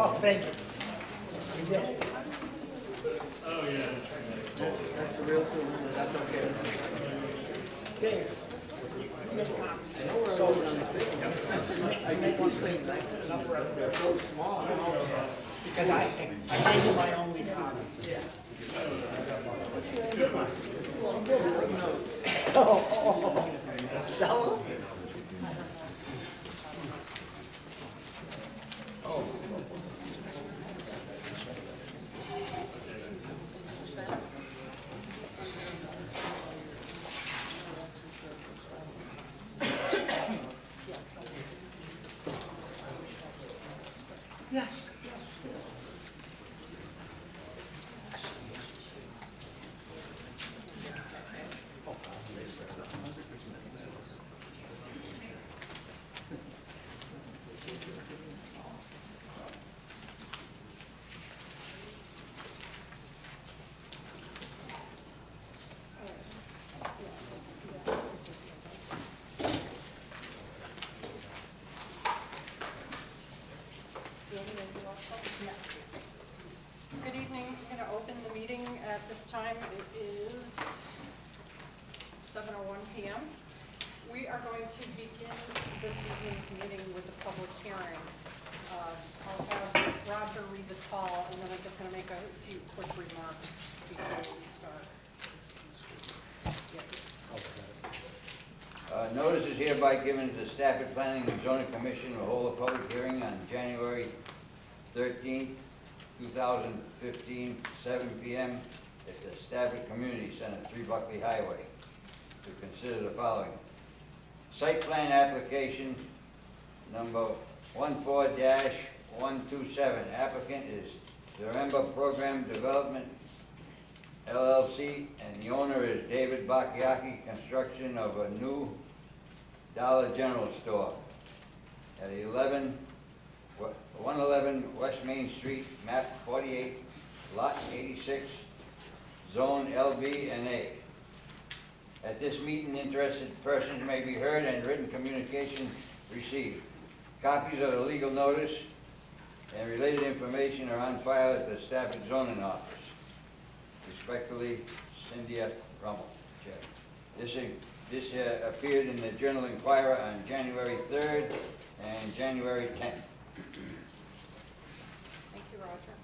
Oh, thank you. You did. Oh, yeah. That's the real cylinder, that's okay. Dave. I know where I was on the thing. I make these things, they're so small. Because I gave you my only comment. Yeah. Oh, sell them? Oh. Yes. Good evening. I'm going to open the meeting at this time. It is 7:01 p.m. We are going to begin this evening's meeting with the public hearing. I'll have Roger read the call, and then I'm just going to make a few quick remarks before we start. Notice is hereby given to the Stafford Planning and Zoning Commission to hold a public hearing on January 13th, 2015, 7 p.m. at the Stafford Community Center, 3 Buckley Highway, to consider the following. Site plan application number 14-127. Applicant is Zaremba Program Development, LLC, and the owner is David Bakayaki. Construction of a new Dollar General store at 111 West Main Street, map 48, lot 86, zone LB and A. At this meeting, interested persons may be heard and written communication received. Copies of the legal notice and related information are on file at the Stafford Zoning Office. Respectfully, Cynthia Rummel, Chair. This appeared in the Journal Inquirer on January 3rd and January 10th. Thank you, Roger.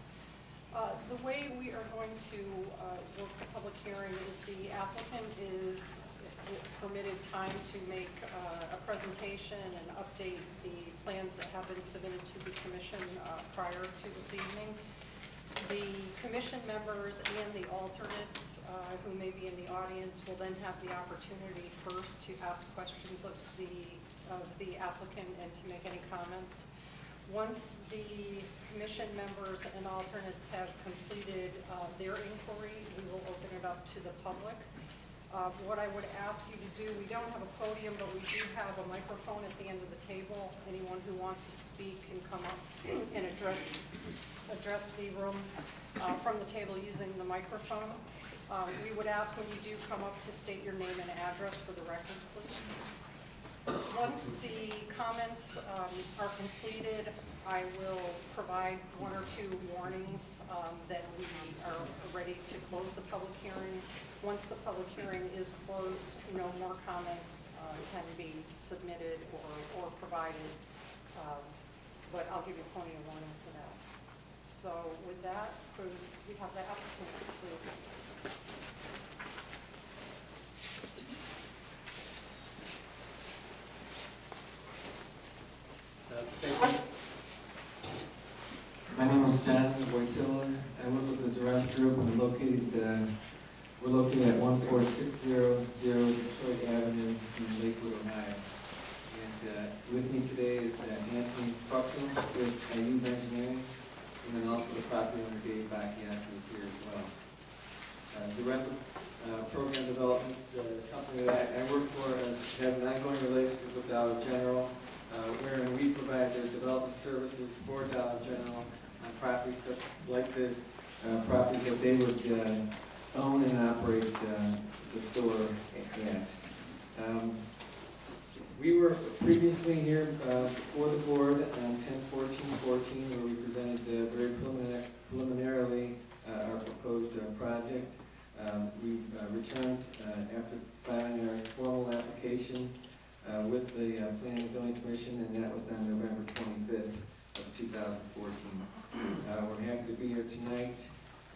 The way we are going to work the public hearing is the applicant is permitted time to make a presentation and update the plans that have been submitted to the commission prior to this evening. The commission members and the alternates who may be in the audience will then have the opportunity first to ask questions of the applicant and to make any comments. Once the commission members and alternates have completed their inquiry, we will open it up to the public. What I would ask you to do, we don't have a podium, but we do have a microphone at the end of the table. Anyone who wants to speak can come up and address the room from the table using the microphone. We would ask when you do come up to state your name and address for the record, please. Once the comments are completed, I will provide 1 or 2 warnings that we are ready to close the public hearing. Once the public hearing is closed, no more comments can be submitted or provided, but I'll give you plenty of warning for that. So with that, could we have the applicant, please? My name is John Wojtyla. I work with the Zaremba Group, and we're located at 14600 Detroit Avenue in Lakewood, Ohio. And with me today is Anthony Buckland with Ayub Engineering, and then also the property owner Dave Bakayaki is here as well. Zaremba Program Development, the company that I work for, has an ongoing relationship with Dollar General, wherein we provide their development services for Dollar General on properties such like this, properties that they would own and operate the store at. We were previously here before the board on 10/14/14, where we presented very preliminarily our proposed project. We returned after filing our formal application with the Planning and Zoning Commission, and that was on November 25th of 2014. We're happy to be here tonight,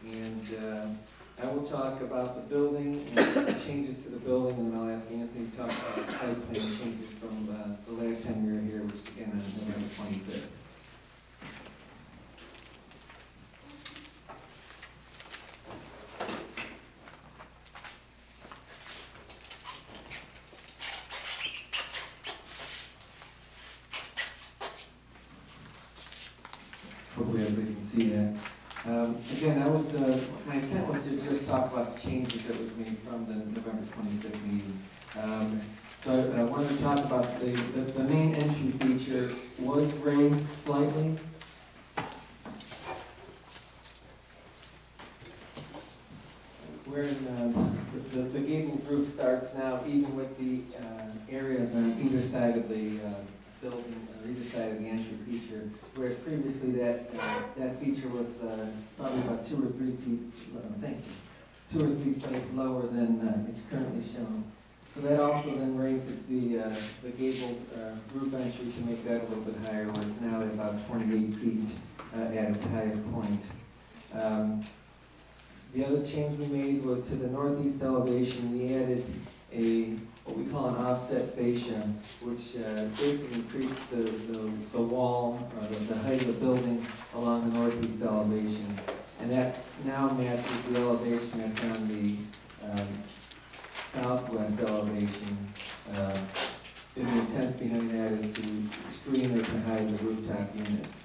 and I will talk about the building and changes to the building, and then I'll ask Anthony to talk about the site plan changes from the last time we were here, which was again on November 25th. Hopefully everybody can see that. Again, that was, my intent was to just talk about the changes that was made from the November 25th meeting. So I wanted to talk about the main entry feature was raised slightly. Where the gable roof starts now, even with the areas on either side of the building, or either side of the entry feature, whereas previously that feature was probably about 2 or 3 feet, 2 or 3 feet lower than it's currently shown. So that also then raised the gable roof entry to make that a little bit higher, where it's now at about 28 feet at its highest point. The other change we made was to the northeast elevation. We added what we call an offset fascia, which basically increased the wall, or the height of the building along the northeast elevation. And that now matches the elevation that's on the southwest elevation. And the intent behind that is to screen or to hide the rooftop units.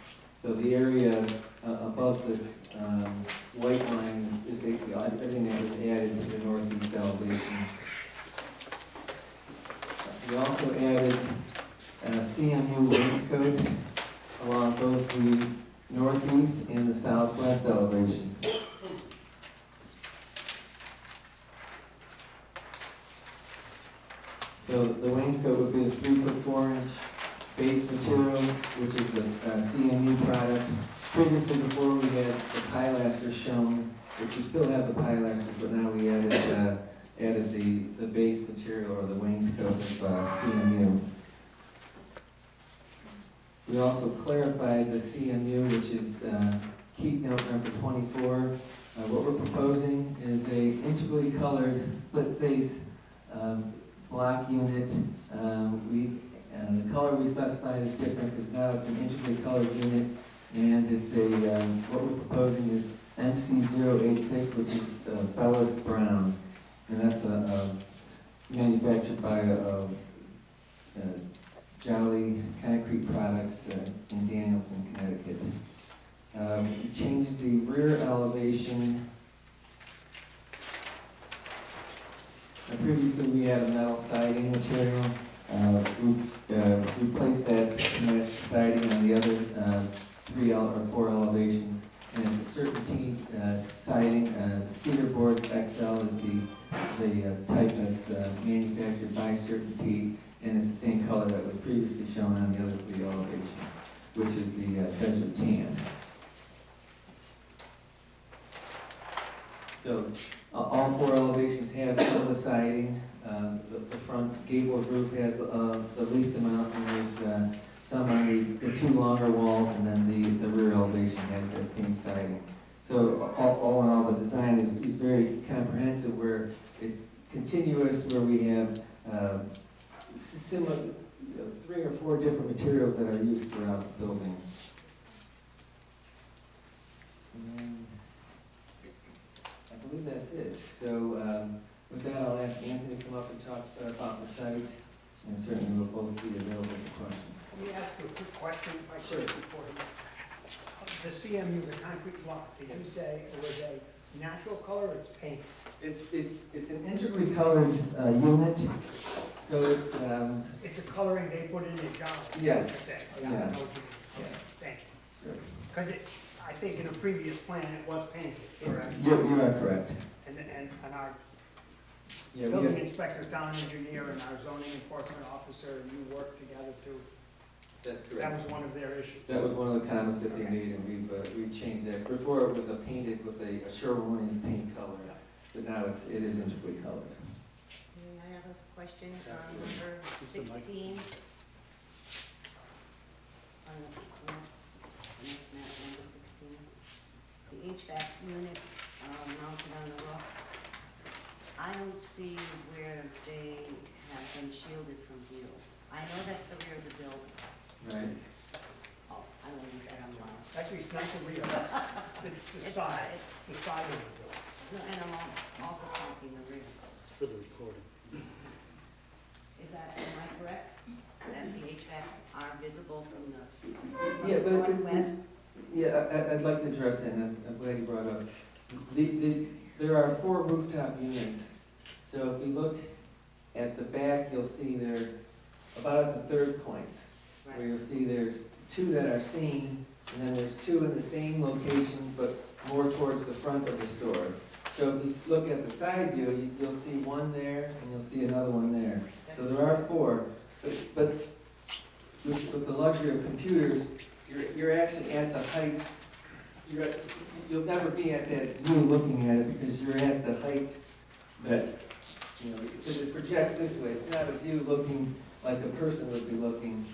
So the area above this white line is basically everything that was added to the northeast elevation. We also added CMU wainscot along both the northeast and the southwest elevation. So the wainscot would be the 3'4" base material, which is a CMU product. Previously, before we had the pilasters shown, which we still have the pilasters, but now we added the base material, or the wainscot of CMU. We also clarified the CMU, which is keep note number 24. What we're proposing is a integrally colored split face block unit. The color we specified is different because now it's an integrally colored unit, and it's what we're proposing is MC086, which is Bellis Brown, and that's manufactured by Jolly Concrete Products in Danielson, Connecticut. We changed the rear elevation. Previously we had a metal siding material. We replaced that to match the siding on the other 3 or 4 elevations. And it's a Certainty siding. Cedar Boards XL is the type that's manufactured by Certainty, and it's the same color that was previously shown on the other 3 elevations, which is the Desert Tan. So all 4 elevations have some of the siding. The front gable roof has the least amount, and there's some on the 2 longer walls, and then the rear elevation has that same siding. So all in all, the design is very comprehensive, where it's continuous, where we have similar 3 or 4 different materials that are used throughout the building. And I believe that's it. So with that, I'll ask Anthony to come up and talk about the site, and certainly we'll both be available for questions. Let me ask you a quick question, if I Sure. could, before you. The CMU, the concrete block, did you say it was a natural color or it's paint? It's an integrally colored unit, so it's It's a coloring they put in the job. Yes. Yeah, I Yeah. know what you mean. Yeah. Okay, thank you. Sure. Because I think in a previous plan, it was painted, correct? You are correct. And our Yeah, we building have, inspector, town engineer, and our zoning enforcement officer, and you worked together to, that's that correct. was one of their issues. That was one of the comments that they made, and we've changed that. Before it was a painted with a Sherwin-Williams paint color, but now it is integrally colored. May I have a question on number 16? On the next map, number 16. The HVAC units mounted on the roof. I don't see where they have been shielded from view. I know that's the rear of the building. Right. Oh, I don't think that I'm wrong. Actually, it's not the rear, it's the side, the side of the building. No, and I'm also talking the rear. For the recording. Is that, am I correct? That the HVACs are visible from the Yeah, but it's, northwest? yeah, I'd like to address that, and I'm glad you brought up. There are 4 rooftop units, so if you look at the back, you'll see they're about at the third points, where Right. you'll see there's 2 that are seen, and then there's 2 in the same location, but more towards the front of the store. So if you look at the side view, you'll see 1 there, and you'll see another one there. So there are 4, but with the luxury of computers, you're actually at the height, you'll never be at that view looking at it because you're at the height that, you know, because it projects this way. It's not a view looking like a person would be looking,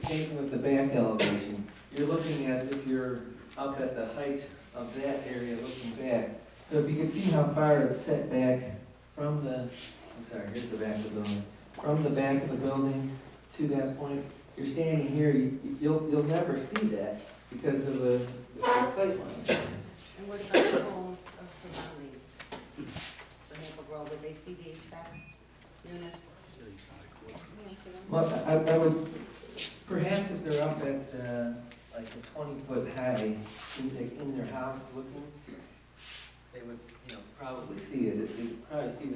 taken with the back elevation. You're looking as if you're up at the height of that area looking back. So if you can see how far it's set back from the, I'm sorry, here's the back of the building, from the back of the building to that point, you're standing here, you'll never see that because of the sight line. And what about the homes surrounding? So Maple Grove, would they see the HVAC units? Well, I would, perhaps if they're up at, like a 20-foot high, in their house looking, they would, you know, probably see it. They'd probably see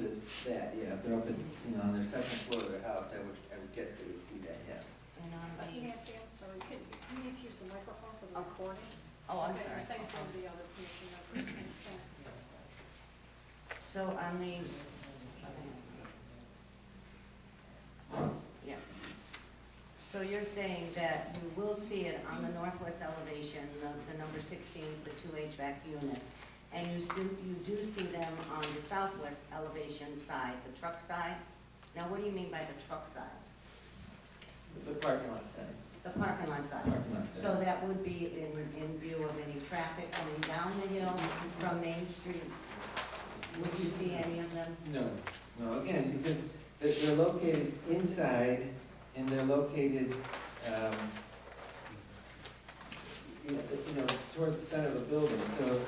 that, yeah. If they're up at, you know, on their second floor of their house, I would guess they would see that, yeah. And on the, Nancy, I'm sorry, you need to use the microphone for the recording. oh, I'm Okay, sorry. Same for the other commission members, please, thanks. So on the, yeah. So you're saying that you will see it on the northwest elevation, the number 16 is the 2 HVAC units, and you do see them on the southwest elevation side, the truck side? Now, what do you mean by the truck side? The parking lot side. The parking lot side? Parking lot side. So that would be in view of any traffic coming down the hill from Main Street? Would you see any of them? No, again, because they're located inside, and they're located, you know, towards the center of the building. So,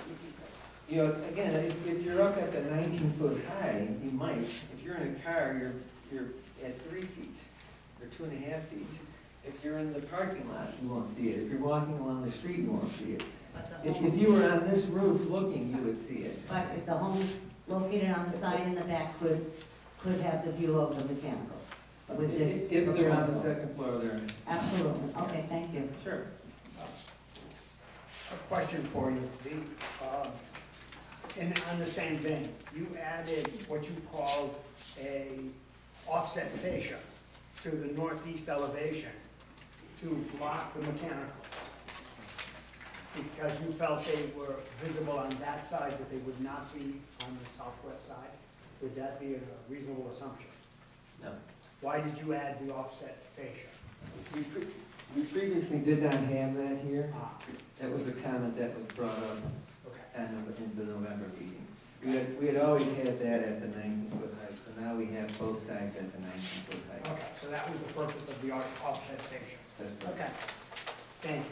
you know, again, if you're up at the 19-foot high, you might. If you're in a car, you're at 3 feet, or 2.5 feet. If you're in the parking lot, you won't see it. If you're walking along the street, you won't see it. But the If homes, you were on this roof looking, you would see it. but if the homes located on the side and the back could have the view of the mechanical with this If they're on the proposal? second floor, they're. Absolutely, okay, thank you. Sure. A question for you, on the same vein, you added what you called a offset fascia to the northeast elevation to block the mechanicals, because you felt they were visible on that side, but they would not be on the southwest side. Would that be a reasonable assumption? No. Why did you add the offset fascia? We previously did not have that here. Ah, That was a comment that was brought up okay. in the November meeting. We had always had that at the 19-foot height, so now we have both sides at the 19-foot height. Okay, so that was the purpose of the offset fascia. That's correct. Okay, thank you.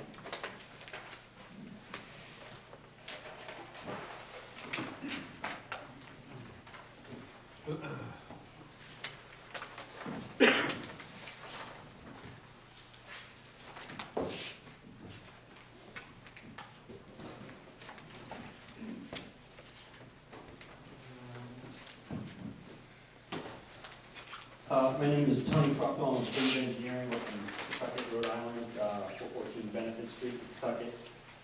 My name is Tony Frucko, I'm with Cleveland Engineering, working in Pawtucket, Rhode Island, 414 Benefit Street, Pawtucket.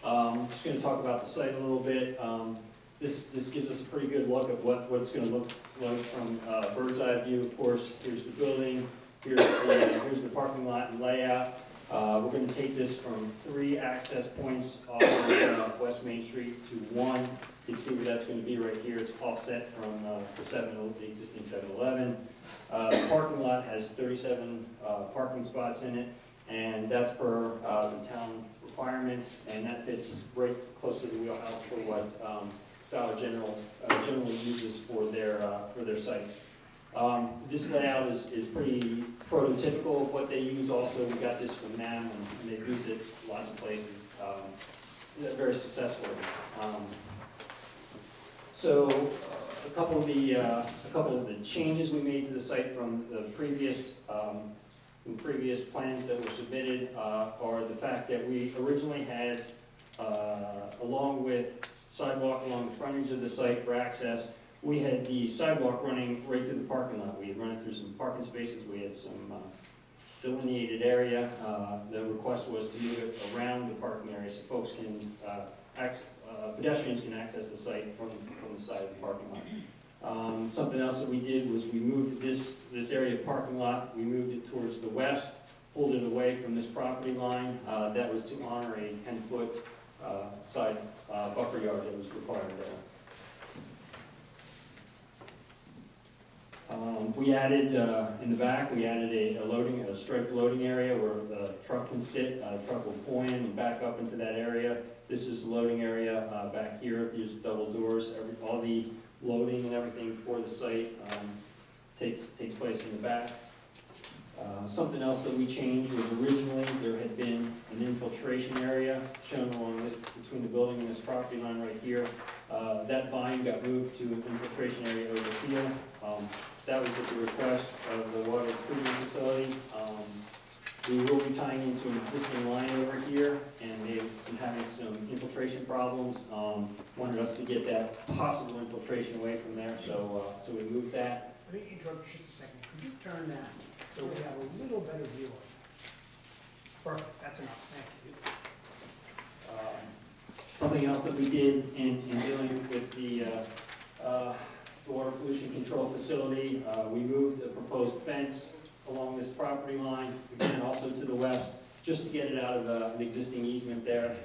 I'm just going to talk about the site a little bit. this gives us a pretty good look at what it's gonna look like from bird's eye view. Of course, here's the building, here's the parking lot and layout. We're gonna take this from 3 access points off of West Main Street to 1. You can see where that's gonna be right here. It's offset from the existing 7-Eleven. The parking lot has 37 parking spots in it, and that's per the town requirements, and that fits right close to the wheelhouse for what Dollar General generally uses for their sites. This layout is pretty prototypical of what they use also. We got this from them, and they've used it lots of places very successfully. So a couple of the changes we made to the site from the previous plans that were submitted are the fact that we originally had, along with sidewalk along the frontage of the site for access, we had the sidewalk running right through the parking lot. We had run it through some parking spaces. We had some delineated area. The request was to move it around the parking area so folks can, pedestrians can access the site from the side of the parking lot. Something else that we did was we moved this area of parking lot, we moved it towards the west, pulled it away from this property line. That was to honor a 10-foot side buffer yard that was required there. We added, in the back, we added a striped loading area where the truck can sit. The truck will pull in and back up into that area. This is the loading area back here. There's double doors. All the loading and everything for the site takes place in the back. Something else that we changed was originally there had been an infiltration area shown along between the building and this property line right here. That vine got moved to an infiltration area over here. That was at the request of the water treatment facility. We will be tying into an existing line over here, and they've been having some infiltration problems. Wanted us to get that possible infiltration away from there, so we moved that. Let me interrupt you just a second. Could you turn that so we have a little better view of it? Perfect, that's enough, thank you. Something else that we did in dealing with the water pollution control facility, we moved the proposed fence along this property line, again also to the west, just to get it out of an existing easement there.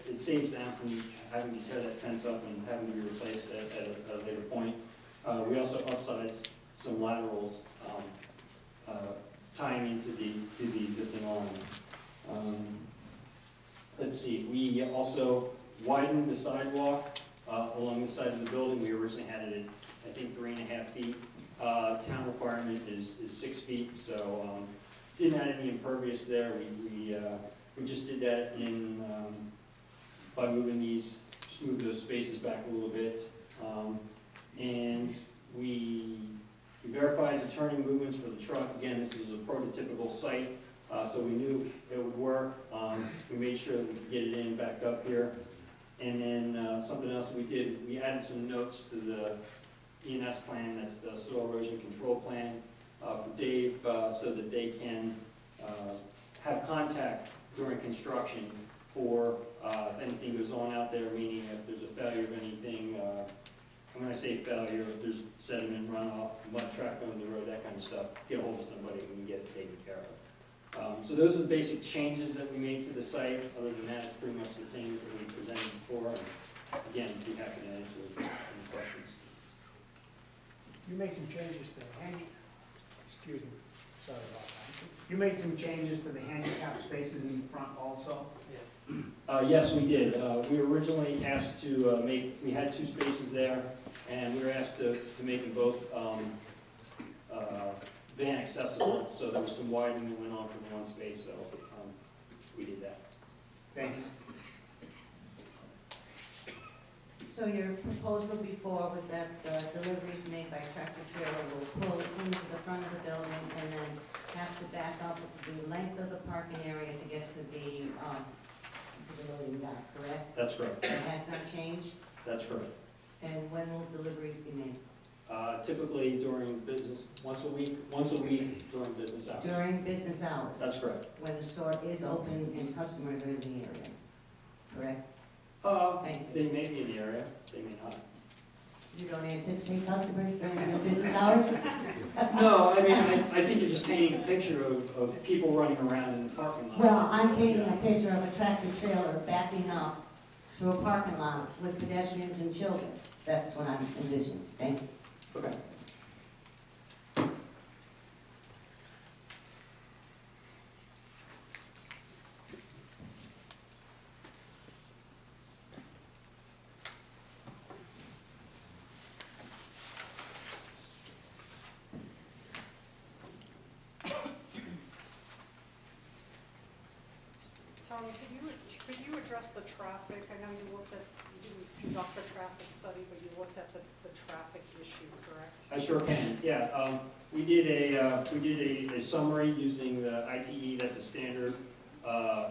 It saves them from having to tear that fence up and having to be replaced at a later point. We also upsized some laterals tying into the existing line. Let's see, we also widened the sidewalk along the side of the building. We originally had it at, I think, 3.5 feet. Town requirement is 6 feet, so didn't add any impervious there. We just did that by moving just move those spaces back a little bit. And we verified the turning movements for the truck. Again, this was a prototypical site, so we knew it would work. We made sure that we could get it in back up here. And then something else we did, we added some notes to the E&S plan, that's the soil erosion control plan, for Dave, so that they can have contact during construction for if anything goes on out there, meaning if there's a failure of anything, when I say failure, if there's sediment runoff, mud track on the road, that kind of stuff, get a hold of somebody and we can get it taken care of. So those are the basic changes that we made to the site. Other than that, it's pretty much the same that we presented before. And again, I'd be happy to answer any questions. You made some changes to the excuse me, sorry about that. You made some changes to the handicap spaces in the front also? Yes, we did. We were originally asked to we had 2 spaces there, and we were asked to make them both van accessible, so there was some widening that went on for the 1 space, so we did that. Thank you. So your proposal before was that the deliveries made by tractor trailer will pull into the front of the building and then have to back up the length of the parking area to get to the loading dock, correct? That's correct. That has not changed? That's correct. And when will deliveries be made? Typically during business, once a week during business hours. During business hours? That's correct. When the store is open and customers are in the area, correct? Thank They may be in the area, they may not. You don't anticipate customers during your business hours? No, I mean, I think you're just painting a picture of people running around in the parking lot. Well, I'm painting a picture of a tractor trailer backing up through a parking lot with pedestrians and children. That's what I'm envisioning. Thank you. Okay. Tony, could you address the traffic? I know you didn't conduct a traffic study, but you looked at the traffic issue, correct? I sure can, yeah. We did a summary using the ITE, that's a standard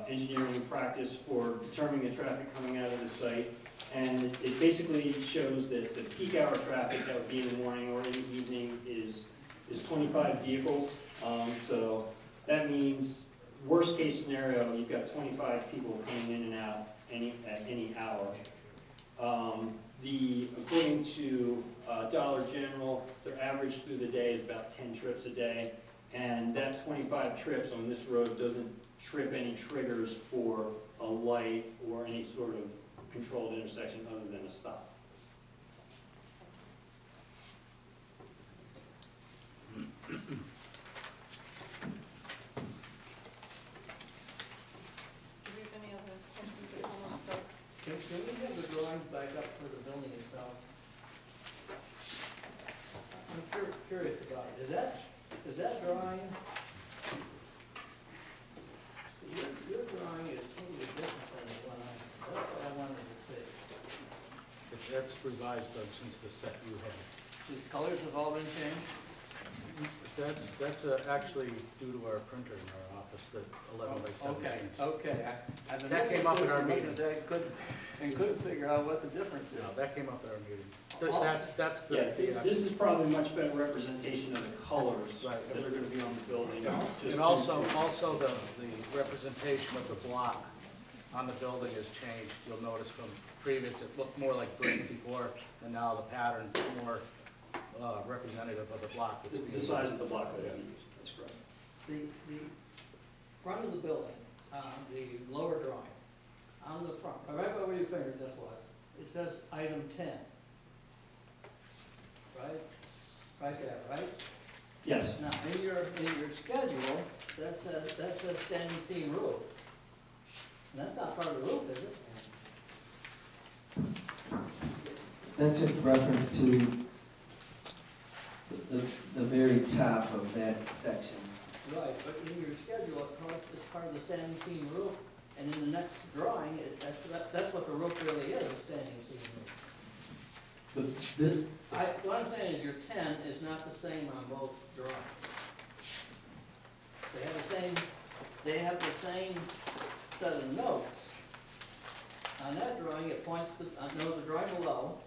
engineering practice for determining the traffic coming out of the site. And it basically shows that the peak hour traffic, that would be in the morning or in the evening, is 25 vehicles. So that means, worst case scenario, you've got 25 people coming in and out at any hour. According to Dollar General, their average through the day is about 10 trips a day, and that 25 trips on this road doesn't trip any triggers for a light or any sort of controlled intersection other than a stop. Do we have any other questions or comments, Doug? Can we have the drawings back up for the building itself? I'm curious about it. Is that drawing? Your drawing is totally different than the one that's what I wanted to see. That's revised, Doug, since the set you had. These colors have all been changed? That's actually due to our printer in our office, the 11 by 17. Okay. I've been That came up in our meeting. Couldn't figure out what the difference is. No, that came up at our meeting. Oh. That's the. Yeah, this is probably a much better representation of the colors Right. that are going to be on the building. just And also the representation of the block on the building has changed. You'll notice from previous, it looked more like brick before, and now the pattern's more representative of the block that's being The size of the block that we use, that's correct. The front of the building, the lower drawing, on the front, right by where your fingertip was, it says item 10. Right? Right there, right? Yes. Now, in your schedule, that says standing seam roof. And that's not part of the roof, is it? That's just reference to the very top of that section. Right, but in your schedule, of course, it's part of the standing seam roof, and in the next drawing, that's what the roof really is, a standing seam roof. But this, What I'm saying is your 10 is not the same on both drawings. They have the same set of notes. On that drawing, it points to, no, the drawing below,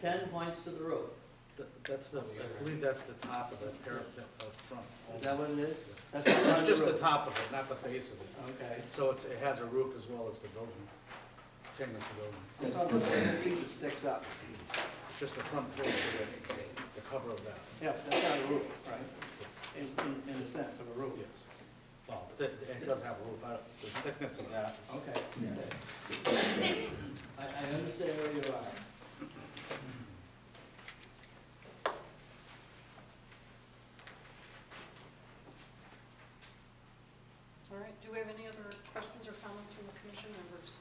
10 points to the roof. That's I believe that's the top of the parapet of front. Is that what it is? That's It's just the top of it, not the face of it. Okay. So it has a roof as well as the building, same as the building. I thought this was the piece that sticks up. Just the front face of the cover of that. Yeah, that's not a roof, right? In the sense of a roof. Yes. Well, it does have a roof, the thickness of that. Okay. yeah. I understand where you are. All right, do we have any other questions or comments from the commission members?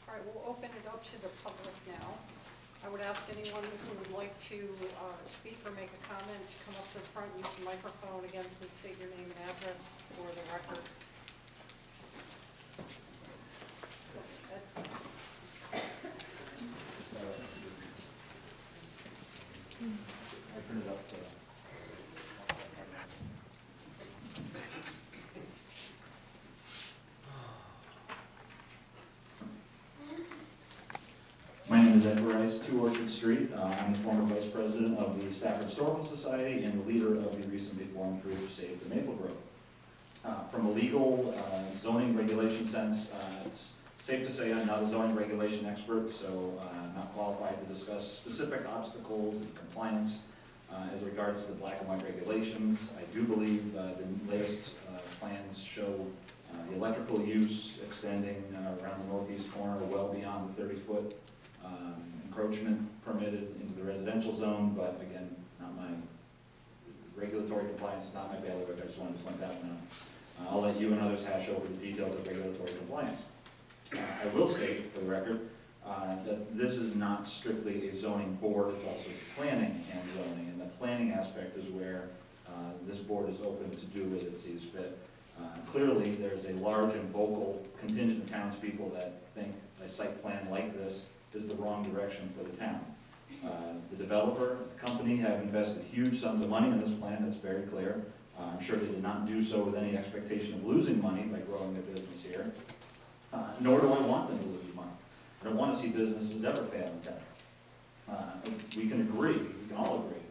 All right, we'll open it up to the public now. I would ask anyone who would like to speak or make a comment to come up to the front, use the microphone. Again, please state your name and address for the record. Ed? My name is Ed Rice, 2 Orchard Street. I'm the former vice president of the Stafford Historical Society and the leader of the recently formed group Save the Maple Grove. From a legal zoning regulation sense, it's Safe to say I'm not a zoning regulation expert, so I'm not qualified to discuss specific obstacles and compliance as regards to the black and white regulations. I do believe the latest plans show the electrical use extending around the northeast corner well beyond the 30-foot encroachment permitted into the residential zone, but again, not my regulatory compliance is not my bailiwick. I just wanted to point that one out. I'll let you and others hash over the details of regulatory compliance. I will state, for the record, that this is not strictly a zoning board, it's also planning and zoning, and the planning aspect is where this board is open to do as it sees fit. Clearly, there's a large and vocal contingent of townspeople that think a site plan like this is the wrong direction for the town. The developer, the company have invested huge sums of money in this plan, that's very clear. I'm sure they did not do so with any expectation of losing money by growing their business here. Nor do I want them to lose money. I don't want to see businesses ever fail in town. We can all agree,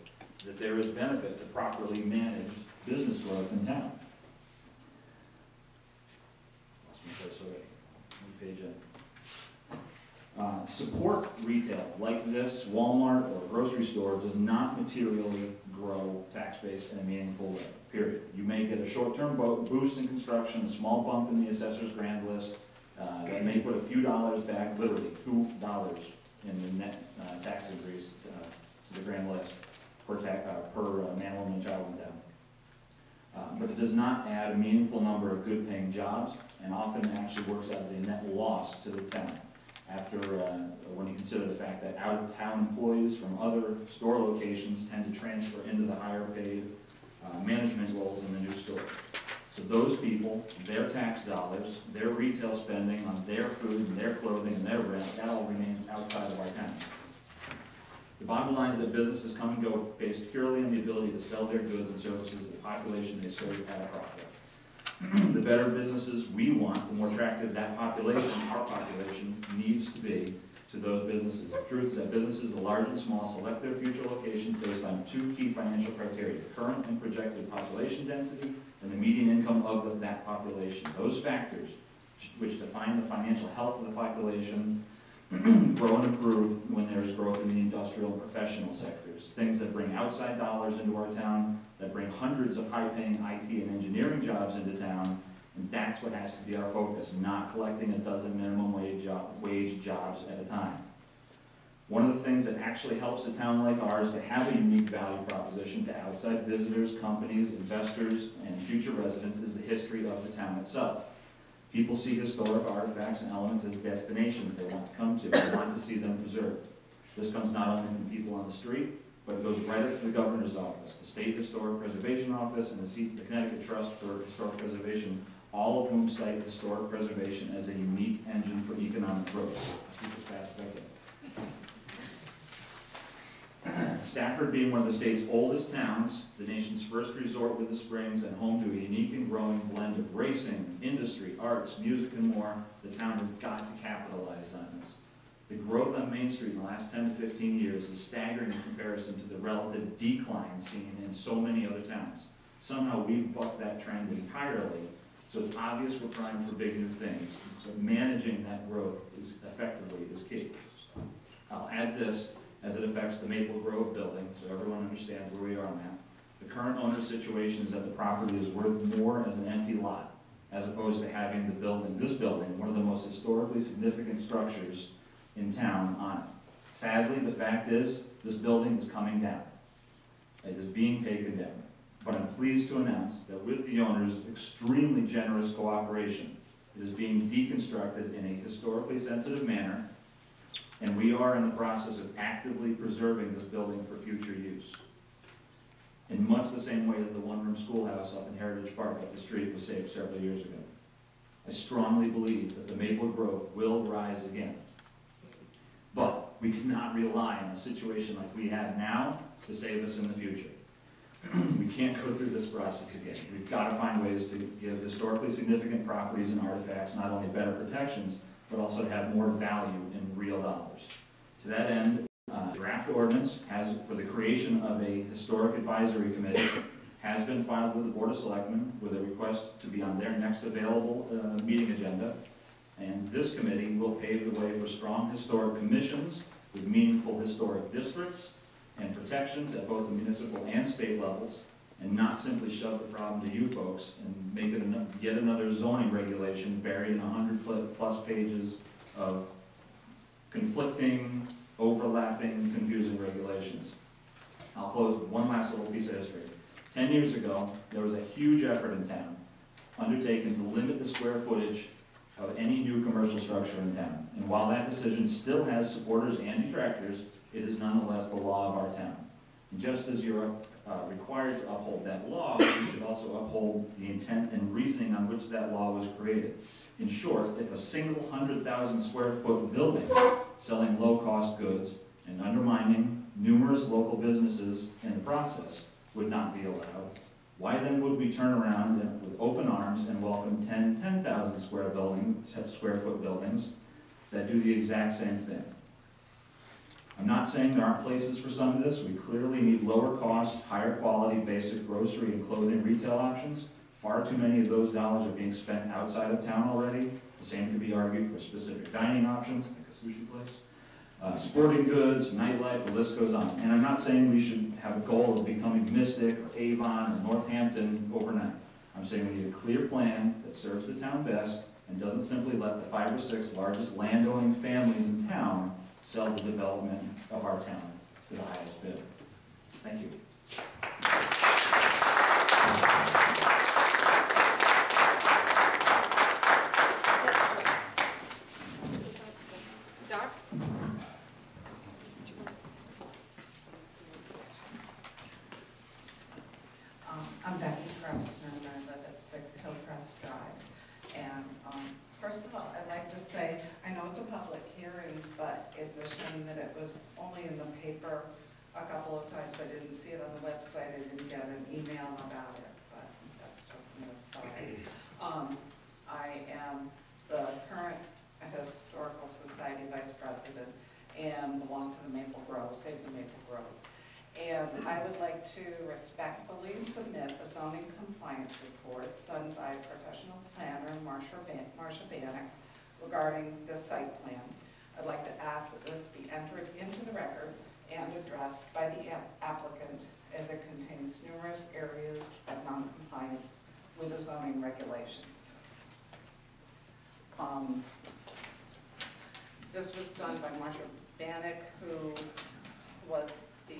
that there is benefit to properly managed business growth in town. Lost my place already. Page in. Support retail like this, Walmart or grocery store, does not materially grow tax base in a meaningful way, period. You may get a short-term boost in construction, a small bump in the assessor's grand list, that may put a few dollars back, literally $2 in the net tax increase to the grand list per man, woman, and child in town. But it does not add a meaningful number of good-paying jobs, and often actually works out as a net loss to the town. After, when you consider the fact that out-of-town employees from other store locations tend to transfer into the higher-paid management roles in the new store. So those people, their tax dollars, their retail spending on their food and their clothing and their rent, that all remains outside of our town. The bottom line is that businesses come and go based purely on the ability to sell their goods and services to the population they serve at a profit. The better businesses we want, the more attractive that population, our population, needs to be to those businesses. The truth is that businesses, the large and small, select their future locations based on two key financial criteria: current and projected population density and the median income of that population. Those factors, which define the financial health of the population, grow and improve when there is growth in the industrial and professional sectors. Things that bring outside dollars into our town, that bring hundreds of high-paying IT and engineering jobs into town, and that's what has to be our focus, not collecting a dozen minimum wage jobs at a time. One of the things that actually helps a town like ours to have a unique value proposition to outside visitors, companies, investors, and future residents is the history of the town itself. People see historic artifacts and elements as destinations they want to come to. They want to see them preserved. This comes not only from people on the street, but it goes right up to the governor's office, the State Historic Preservation Office, and the Connecticut Trust for Historic Preservation, all of whom cite historic preservation as a unique engine for economic growth. I'll speak as fast as I can. Stafford, being one of the state's oldest towns, the nation's first resort with the Springs, and home to a unique and growing blend of racing, industry, arts, music, and more, the town has got to capitalize on this. The growth on Main Street in the last 10 to 15 years is staggering in comparison to the relative decline seen in so many other towns. Somehow we've bucked that trend entirely, so it's obvious we're trying for big new things. So managing that growth effectively is key. I'll add this as it affects the Maple Grove building, so everyone understands where we are on that. The current owner's situation is that the property is worth more as an empty lot, as opposed to having this building, one of the most historically significant structures in town on it. Sadly, the fact is, this building is coming down. It is being taken down. But I'm pleased to announce that with the owner's extremely generous cooperation, it is being deconstructed in a historically sensitive manner, and we are in the process of actively preserving this building for future use. In much the same way that the one-room schoolhouse up in Heritage Park up the street was saved several years ago. I strongly believe that the Maple Grove will rise again. But we cannot rely on a situation like we have now to save us in the future. We can't go through this process again. We've got to find ways to give historically significant properties and artifacts not only better protections, but also to have more value in real dollars. To that end, draft ordinance for the creation of a historic advisory committee has been filed with the Board of Selectmen with a request to be on their next available meeting agenda. And this committee will pave the way for strong historic commissions with meaningful historic districts and protections at both the municipal and state levels, and not simply shove the problem to you folks and make it yet another zoning regulation buried in 100-plus pages of conflicting, overlapping, confusing regulations. I'll close with one last little piece of history. 10 years ago, there was a huge effort in town undertaken to limit the square footage of any new commercial structure in town. And while that decision still has supporters and detractors, it is nonetheless the law of our town. And just as you're required to uphold that law, you should also uphold the intent and reasoning on which that law was created. In short, if a single 100,000 square foot building selling low-cost goods and undermining numerous local businesses in the process would not be allowed, why then would we turn around with open arms and welcome 10,000 square foot buildings that do the exact same thing? I'm not saying there aren't places for some of this. We clearly need lower cost, higher quality basic grocery and clothing retail options. Far too many of those dollars are being spent outside of town already. The same could be argued for specific dining options, like a sushi place. Sporting goods, nightlife, the list goes on. And I'm not saying we should have a goal of becoming Mystic or Avon or Northampton overnight. I'm saying we need a clear plan that serves the town best and doesn't simply let the 5 or 6 largest landowning families in town sell the development of our town to the highest bid. Thank you. Doc? I'm Becky Preston, and I live at 6 Hillcrest Drive. And first of all, I'd like to say, I know it's a public hearing, but it's a shame that it was only in the paper a couple of times. I didn't see it on the website, I didn't get an email about it, but that's just an aside. I am the current Historical Society Vice President and belong to the Maple Grove, Save the Maple Grove. And I would like to respectfully submit a zoning compliance report done by professional planner Marcia Bannock regarding this site plan. I'd like to ask that this be entered into the record and addressed by the applicant, as it contains numerous areas of non-compliance with the zoning regulations. This was done by Marcia Bannock, who was the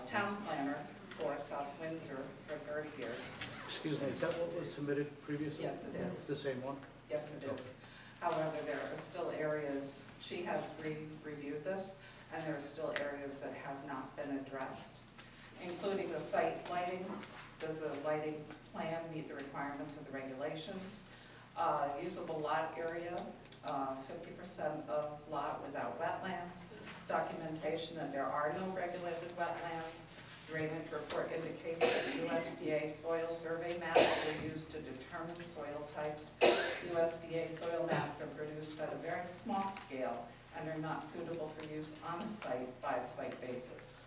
town planner for South Windsor for 30 years. Excuse me, is that what was submitted previously? Yes, it is. It's the same one? Yes, it is. However, there are still areas, she has reviewed this, and there are still areas that have not been addressed, including the site lighting. Does the lighting plan meet the requirements of the regulations? Usable lot area, 50% of lot without wetlands. Documentation that there are no regulated wetlands. Drainage report indicates that USDA soil survey maps were used to determine soil types. USDA soil maps are produced at a very small scale and are not suitable for use on a site by the site basis.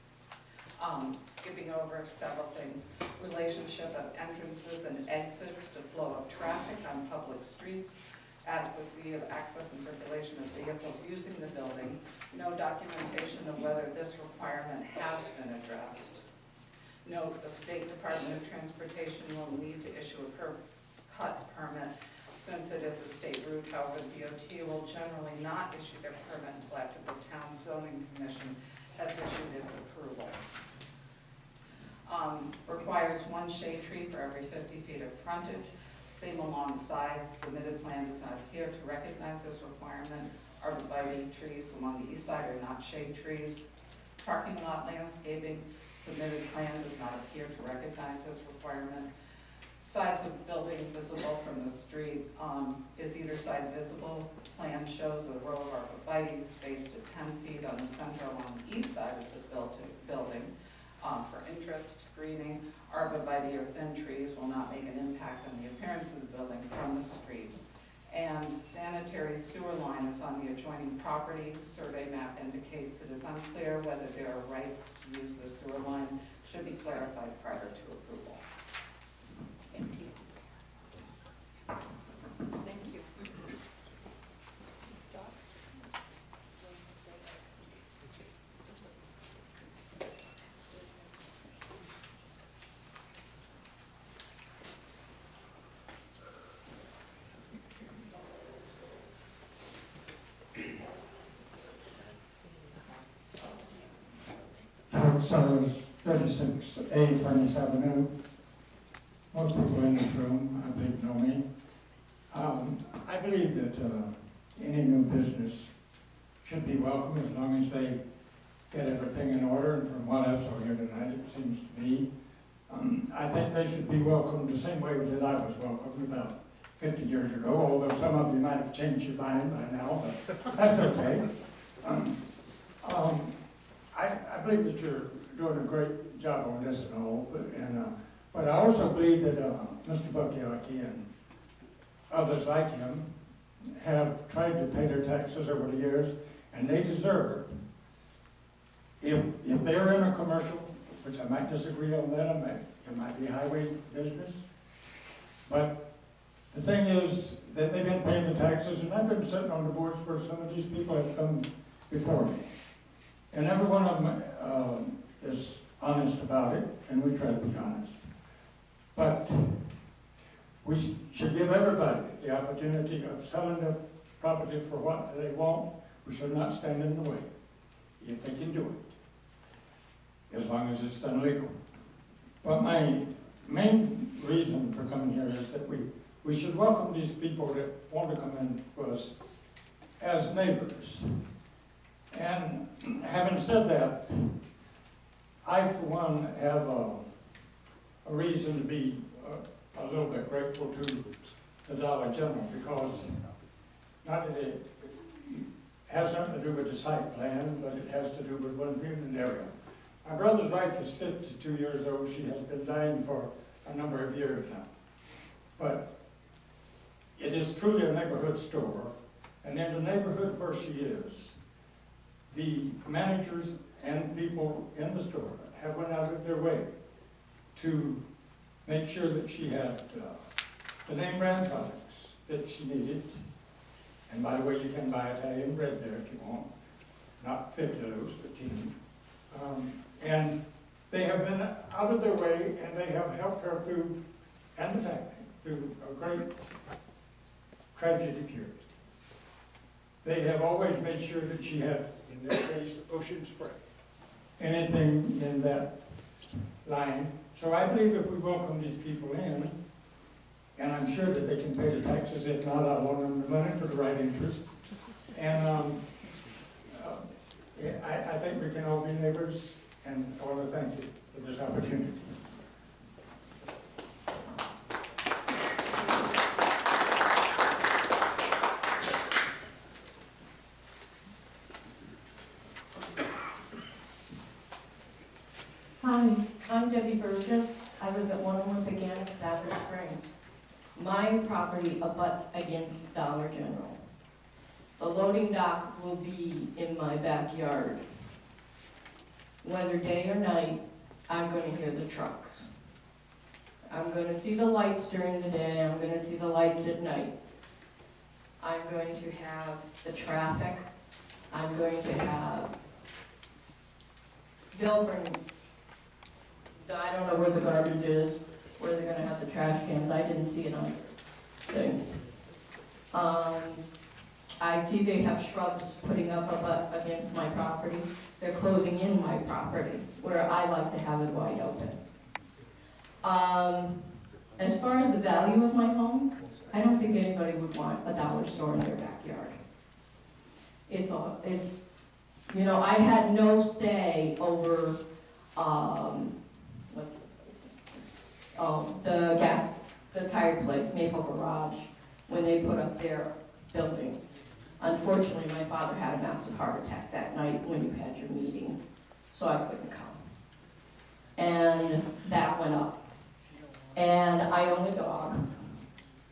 Skipping over several things. Relationship of entrances and exits to flow of traffic on public streets. Adequacy of access and circulation of vehicles using the building. No documentation of whether this requirement has been addressed. Note, the State Department of Transportation will need to issue a curb cut permit since it is a state route. However, DOT will generally not issue their permit until after the town zoning commission has issued its approval. Requires 1 shade tree for every 50 feet of frontage. Same along sides. Submitted plan does not appear to recognize this requirement. Arborvitae trees along the east side are not shade trees. Parking lot landscaping. Submitted plan does not appear to recognize this requirement. Sides of building visible from the street. Is either side visible? Plan shows a row of arborvitae spaced at 10 feet on the center along the east side of the building. For interest screening, arborvitae or thin trees will not make an impact on the appearance of the building from the street. And sanitary sewer line is on the adjoining property. Survey map indicates it is unclear whether there are rights to use the sewer line. Should be clarified prior to approval. Thank you. Thank you. Sellers, 36A Furnace Avenue. Most people in this room, I think, know me. I believe that any new business should be welcome as long as they get everything in order, and from what I saw here tonight, it seems to be. I think they should be welcomed the same way that I was welcomed about 50 years ago, although some of you might have changed your mind by now, but that's okay. I believe that you're doing a great job on this and all, but I also believe that Mr. Bukiaki and others like him have tried to pay their taxes over the years, and they deserve, if they're in a commercial, which I might disagree on that, it might be highway business, but the thing is that they've been paying the taxes, and I've been sitting on the boards where some of these people have come before me. And every one of them is honest about it, and we try to be honest. But we should give everybody the opportunity of selling their property for what they want. We should not stand in the way, if they can do it, as long as it's done legal. But my main reason for coming here is that we should welcome these people that want to come in to us as neighbors. And having said that, I, for one, have a reason to be a little bit grateful to the Dollar General, because not that it has nothing to do with the site plan, but it has to do with one human area. My brother's wife is 52 years old. She has been dying for a number of years now. But it is truly a neighborhood store, and in the neighborhood where she is, the managers and people in the store have went out of their way to make sure that she had the name brand products that she needed. And by the way, you can buy Italian bread there if you want, not $50, but $10. And they have been out of their way, and they have helped her through, and the family, through a great tragedy period. They have always made sure that she had, in this case, ocean spray, anything in that line. So I believe if we welcome these people in, and I'm sure that they can pay the taxes, if not, I want them the money for the right interest. And I think we can all be neighbors, and I want to thank you for this opportunity. Hi, I'm Debbie Burgess. I live at 101 Began, Stafford Springs. My property abuts against Dollar General. The loading dock will be in my backyard. Whether day or night, I'm going to hear the trucks. I'm going to see the lights during the day, I'm going to see the lights at night. I'm going to have the traffic. I'm going to have building. I don't know where the garbage is, where they're gonna have the trash cans. I didn't see it on the thing. I see they have shrubs putting up against my property. They're closing in my property, where I like to have it wide open. As far as the value of my home, I don't think anybody would want a dollar store in their backyard. You know, I had no say over, the tire place, Maple Garage, when they put up their building. Unfortunately, my father had a massive heart attack that night when you had your meeting, so I couldn't come. And that went up. And I own a dog.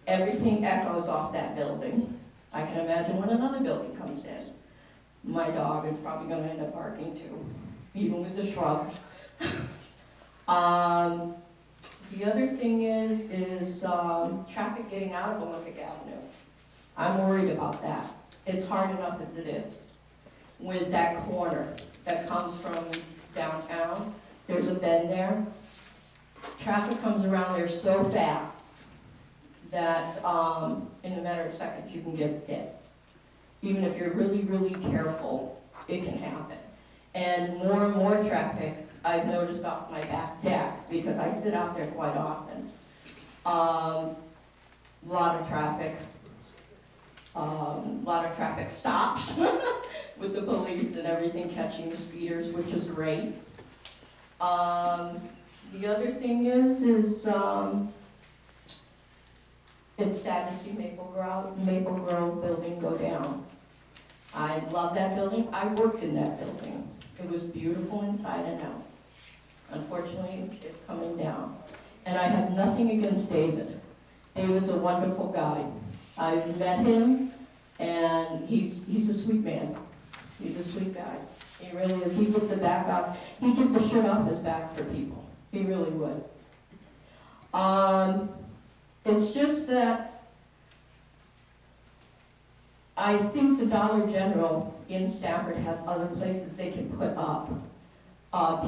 Everything echoes off that building. I can imagine when another building comes in. My dog is probably gonna end up barking too, even with the shrubs. The other thing is traffic getting out of Olympic Avenue. I'm worried about that. It's hard enough as it is. With that corner that comes from downtown, there's a bend there. Traffic comes around there so fast that in a matter of seconds you can get hit. Even if you're really, really careful, it can happen. And more traffic I've noticed off my back deck, because I sit out there quite often. Lot of traffic stops with the police and everything catching the speeders, which is great. The other thing is it's sad to see Maple Grove building go down. I love that building. I worked in that building. It was beautiful inside and out. Unfortunately, it's coming down. And I have nothing against David. David's a wonderful guy. I've met him, and he's a sweet man. He's a sweet guy. He really is. He'd give the back off. He'd give the shirt off his back for people. He really would. It's just that I think the Dollar General in Stafford has other places they can put up.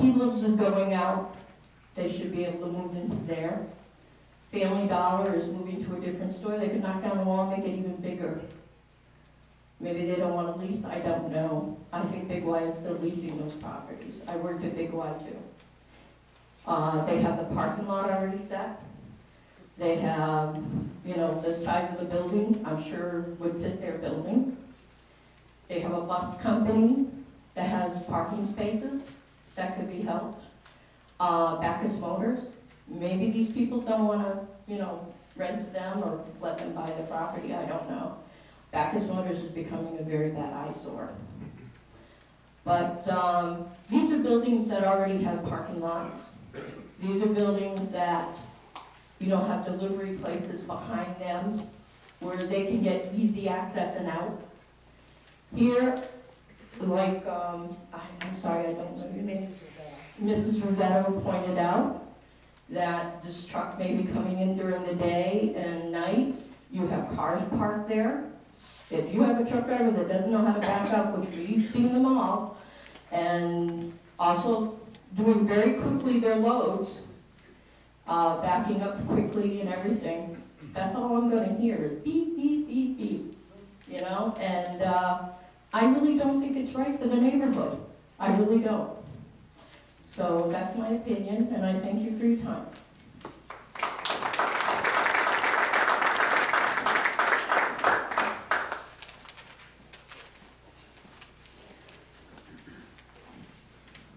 People's is going out. They should be able to move into there. Family Dollar is moving to a different store. They could knock down the wall and make it even bigger. Maybe they don't want to lease, I don't know. I think Big Y is still leasing those properties. I worked at Big Y too. They have the parking lot already set. They have, you know, the size of the building, I'm sure would fit their building. They have a bus company that has parking spaces that could be helped. Bacchus Motors, maybe these people don't want to, you know, rent to them or let them buy the property, I don't know. Bacchus Motors is becoming a very bad eyesore. But these are buildings that already have parking lots. These are buildings that, you know, have delivery places behind them where they can get easy access and out. Here, like, I'm sorry, I don't know your name. Mrs. Rivetto pointed out that this truck may be coming in during the day and night. You have cars parked there. If you have a truck driver that doesn't know how to back up, which we've seen them all, and also doing very quickly their loads, backing up quickly and everything, that's all I'm gonna hear is beep, beep, beep, beep, you know? And I really don't think it's right for the neighborhood. I really don't. So that's my opinion, and I thank you for your time.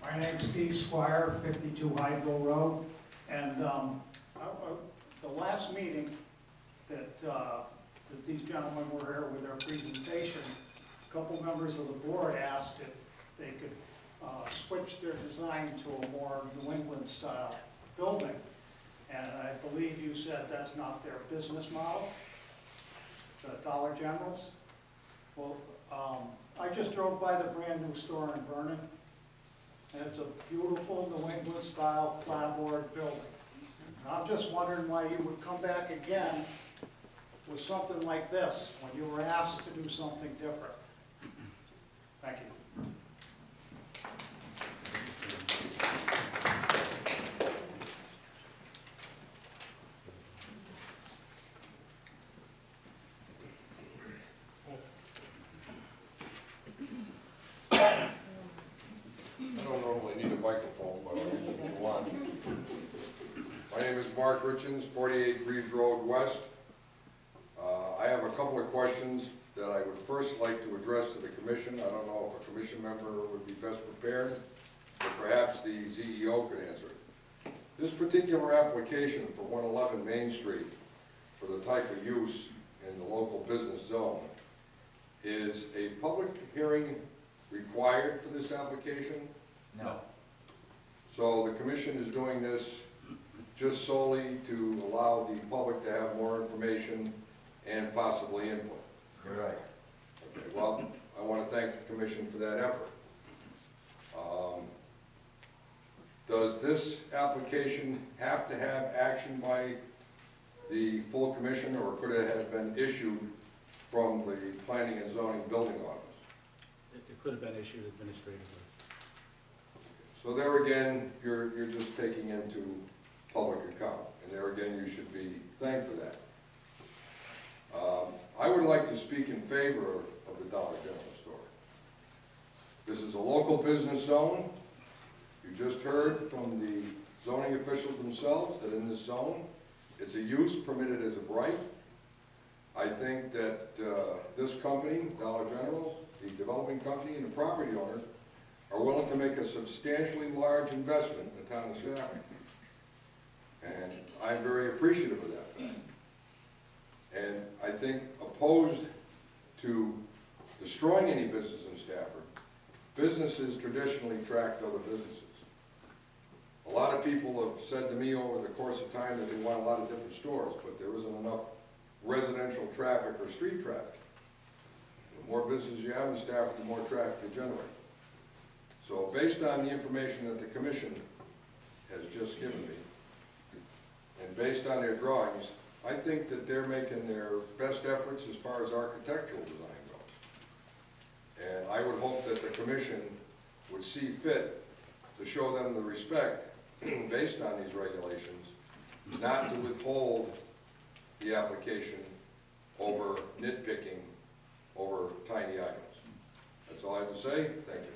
My name's Steve Squire, 52 Hydeville Road, and the last meeting that these gentlemen were here with their presentation, a couple members of the board asked if they could switch their design to a more New England style building, and I believe you said that's not their business model, the Dollar General's. Well, I just drove by the brand new store in Vernon, and it's a beautiful New England style clapboard building. And I'm just wondering why you would come back again with something like this when you were asked to do something different. Thank you. I don't normally need a microphone, but if you want. My name is Mark Richens, 48 Greaves Road West. I have a couple of questions that I would first like to address to the commission. I don't know if a commission member would be best prepared, but perhaps the CEO could answer it. This particular application for 111 Main Street for the type of use in the local business zone, is a public hearing required for this application? No. So the commission is doing this just solely to allow the public to have more information and possibly input? You're right. Okay, well, I want to thank the commission for that effort. Does this application have to have action by the full commission, or could it have been issued from the Planning and Zoning Building Office? It could have been issued administratively. So there again, you're just taking into public account, and there again, you should be thanked for that. I would like to speak in favor of the Dollar General store. This is a local business zone. You You just heard from the zoning officials themselves that in this zone, it's a use permitted as of right. I think that this company, Dollar General, the developing company, and the property owner are willing to make a substantially large investment in the town of Stafford. And I'm very appreciative of that fact. And I think opposed to destroying any business in Stafford, businesses traditionally tracked other businesses. A lot of people have said to me over the course of time that they want a lot of different stores, but there isn't enough residential traffic or street traffic. The more business you have in Stafford, the more traffic you generate. So based on the information that the commission has just given me, and based on their drawings, I think that they're making their best efforts as far as architectural design goes. And I would hope that the commission would see fit to show them the respect based on these regulations, not to withhold the application over nitpicking over tiny items. That's all I have to say. Thank you.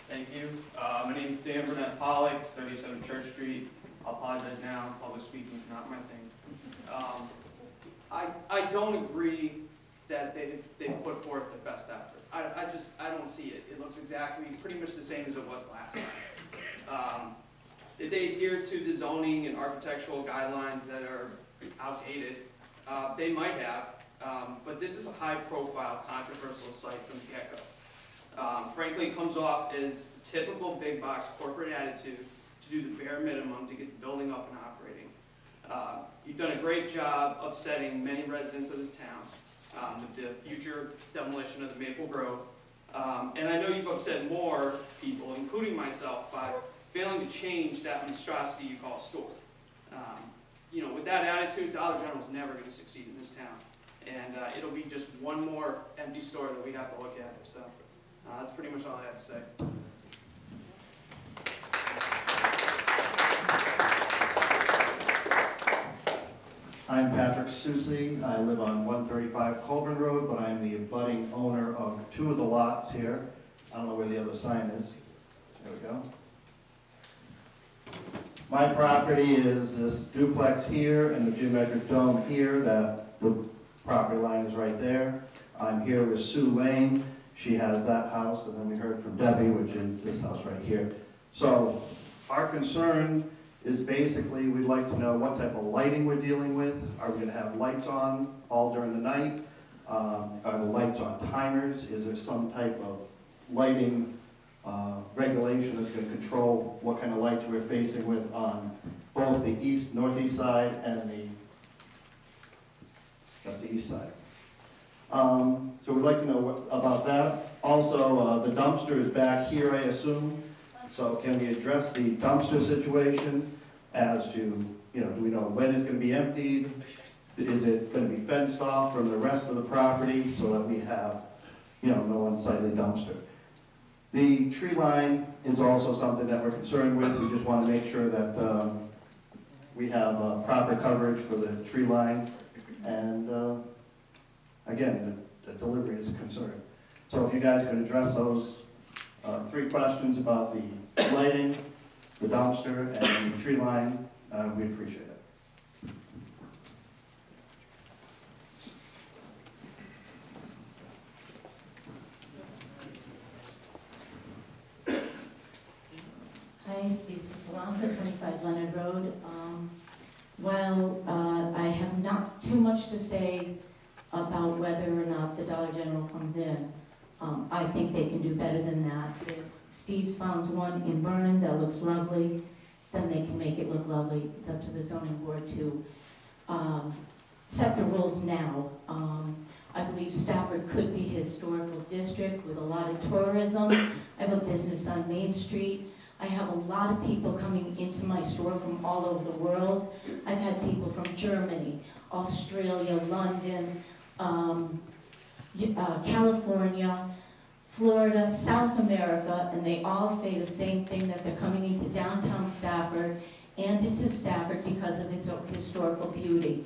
Thank you. My name is Dan Burnett Pollock, 37 Church Street. I'll apologize now. Public speaking is not my thing. I don't agree that they put forth the best effort. I don't see it. It looks exactly pretty much the same as it was last time. Did they adhere to the zoning and architectural guidelines that are outdated? They might have, but this is a high-profile, controversial site from the get-go. Frankly, it comes off as typical big box corporate attitude to do the bare minimum to get the building up and operating. You've done a great job upsetting many residents of this town with the future demolition of the Maple Grove. And I know you've upset more people, including myself, by failing to change that monstrosity you call a store. You know, with that attitude, Dollar General is never going to succeed in this town. And it'll be just one more empty store that we have to look at. So that's pretty much all I have to say. I'm Patrick Susi. I live on 135 Colburn Road, but I'm the abutting owner of two of the lots here. I don't know where the other sign is. There we go. My property is this duplex here and the geometric dome here. The property line is right there. I'm here with Sue Lane. She has that house, and then we heard from Debbie, which is this house right here. So our concern is basically we'd like to know what type of lighting we're dealing with. Are we going to have lights on all during the night? Are the lights on timers? Is there some type of lighting regulation that's going to control what kind of lights we're facing with on both the northeast side and that's the east side. So we'd like to know about that. Also, the dumpster is back here, I assume. So can we address the dumpster situation as to, you know, do we know when it's going to be emptied? Is it going to be fenced off from the rest of the property so that we have, you know, no unsightly dumpster? The tree line is also something that we're concerned with. We just want to make sure that we have proper coverage for the tree line. And again, the delivery is a concern. So if you guys could address those three questions about the lighting, the dumpster, and the tree line, we'd appreciate it. Hi, this is Solanka, 25 Leonard Road. I have not too much to say about whether or not the Dollar General comes in. I think they can do better than that. If Steve's found one in Vernon that looks lovely, then they can make it look lovely. It's up to the zoning board to set the rules now. I believe Stafford could be a historical district with a lot of tourism. I have a business on Main Street. I have a lot of people coming into my store from all over the world. I've had people from Germany, Australia, London, California, Florida, South America, and they all say the same thing, that they're coming into downtown Stafford and into Stafford because of its historical beauty.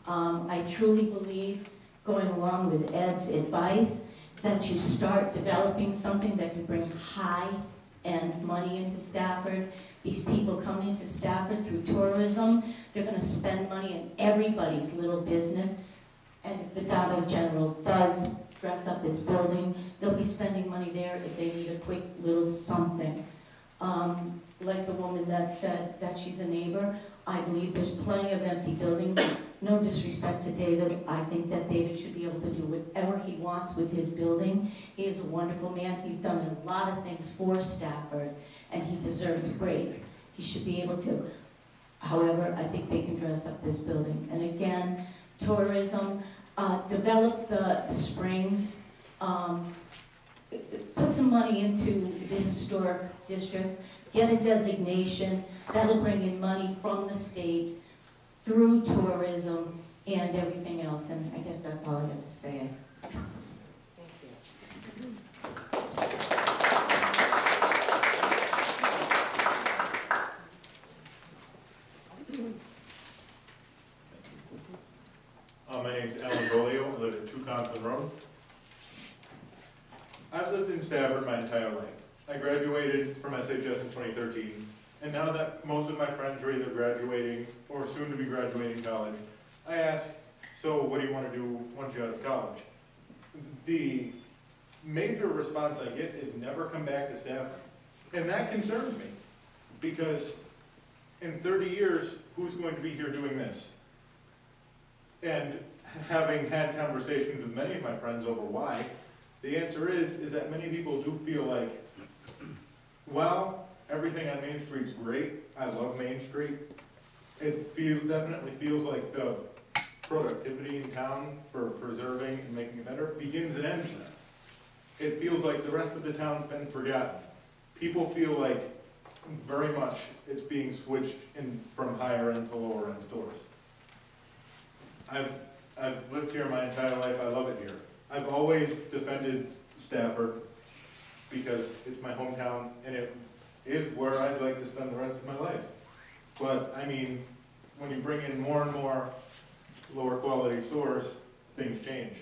I truly believe, going along with Ed's advice, that you start developing something that can bring high-end money into Stafford. These people come into Stafford through tourism. They're going to spend money in everybody's little business. And if the Dollar General does dress up its building, they'll be spending money there if they need a quick little something. Like the woman that said that she's a neighbor, I believe there's plenty of empty buildings. No disrespect to David, I think that David should be able to do whatever he wants with his building. He is a wonderful man, he's done a lot of things for Stafford, and he deserves a break. He should be able to. However, I think they can dress up this building. And again, tourism, develop the springs, put some money into the historic district, get a designation, that'll bring in money from the state through tourism and everything else, and I guess that's all I have to say. My name's Alan Bolio. I live at 2 Conklin Road. I've lived in Stafford my entire life. I graduated from SHS in 2013, and now that most of my friends are either graduating or soon to be graduating college, I ask, so what do you want to do once you're out of college? The major response I get is never come back to Stafford. And that concerns me, because in 30 years, who's going to be here doing this? And having had conversations with many of my friends over why, the answer is that many people do feel like, well, everything on Main Street's great. I love Main Street. It definitely feels like the productivity in town for preserving and making it better begins and ends there. It feels like the rest of the town's been forgotten. People feel like very much it's being switched from higher end to lower end stores. I've lived here my entire life. I love it here. I've always defended Stafford because it's my hometown and it is where I'd like to spend the rest of my life. But I mean, when you bring in more and more lower quality stores, things change.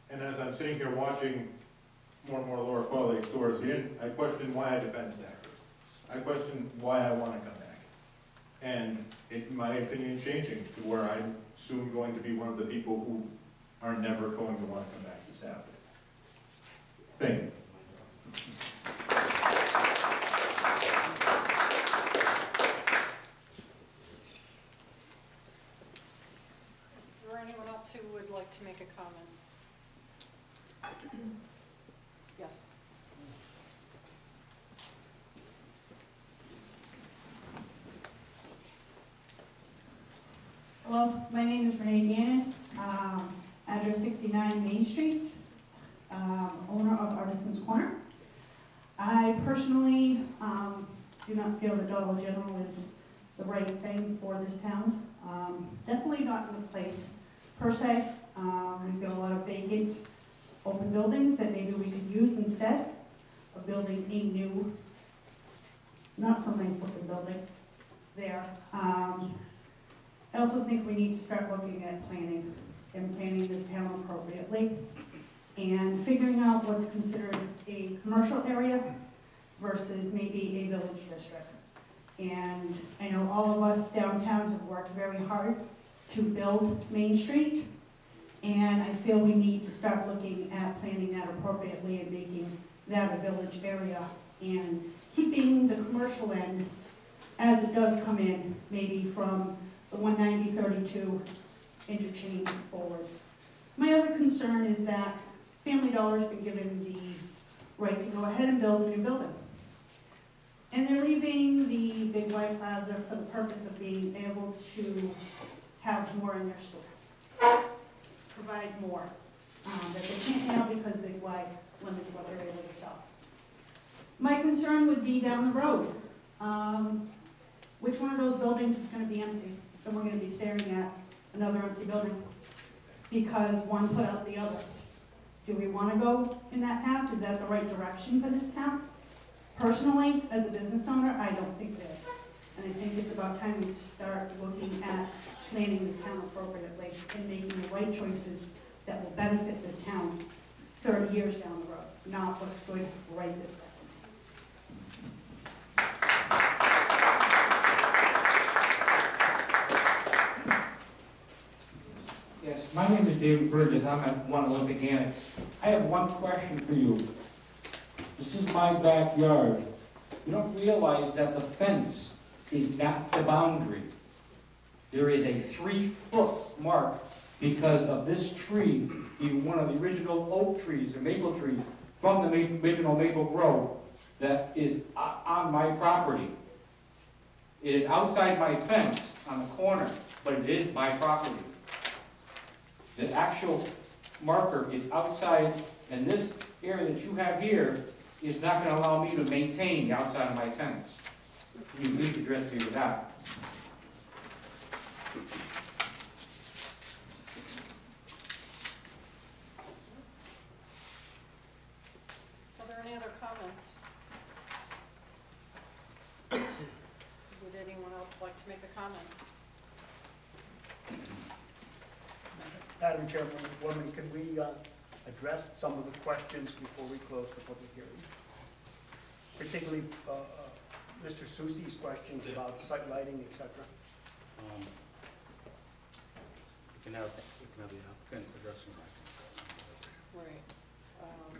And as I'm sitting here watching more and more lower quality stores in, I question why I defend Stafford. I question why I want to come back. And my opinion is changing to where I'm soon going to be one of the people who are never going to want to come back to Stafford. Thank you. Is there anyone else who would like to make a comment? Yes. Hello, my name is Renee Gannon, address 69 Main Street, owner of Artisans Corner. I personally do not feel that Dollar General is the right thing for this town. Definitely not in the place per se. We've got a lot of vacant open buildings that maybe we could use instead of building a new, not some nice looking building there. I also think we need to start looking at planning and planning this town appropriately and figuring out what's considered a commercial area versus maybe a village district. And I know all of us downtown have worked very hard to build Main Street, and I feel we need to start looking at planning that appropriately and making that a village area and keeping the commercial end as it does come in, maybe from the 190-32 interchange forward. My other concern is that Family Dollar's been given the right to go ahead and build a new building. And they're leaving the Big White Plaza for the purpose of being able to have more in their store. Provide more. That they can't now because Big White limits what they're able to sell. My concern would be down the road. Which one of those buildings is going to be empty? And we're going to be staring at another empty building because one put out the other. Do we want to go in that path? Is that the right direction for this town? Personally, as a business owner, I don't think it is. And I think it's about time we start looking at planning this town appropriately and making the right choices that will benefit this town 30 years down the road, not what's good right this second. Yes, my name is David Burgess. I'm at 1 Olympic Annex. I have one question for you. This is my backyard. You don't realize that the fence is not the boundary. There is a 3-foot mark because of this tree being one of the original oak trees, or maple trees, from the original maple grove that is on my property. It is outside my fence on the corner, but it is my property. The actual marker is outside, and this area that you have here is not going to allow me to maintain the outside of my fence. You need to address me with that. Are there any other comments? Would anyone else like to make a comment? Madam Chairwoman, can we address some of the questions before we close the public hearing? Particularly Mr. Susi's questions about site lighting, et cetera. We can have the applicant addressing that. Right.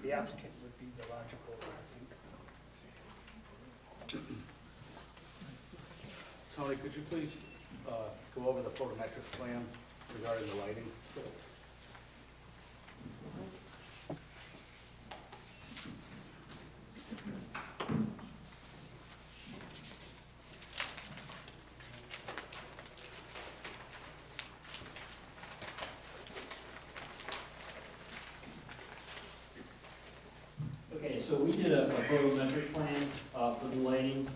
The applicant would be the logical, I think. Tony, could you please go over the photometric plan regarding the lighting? Okay, so we did a photometric plan for the lighting.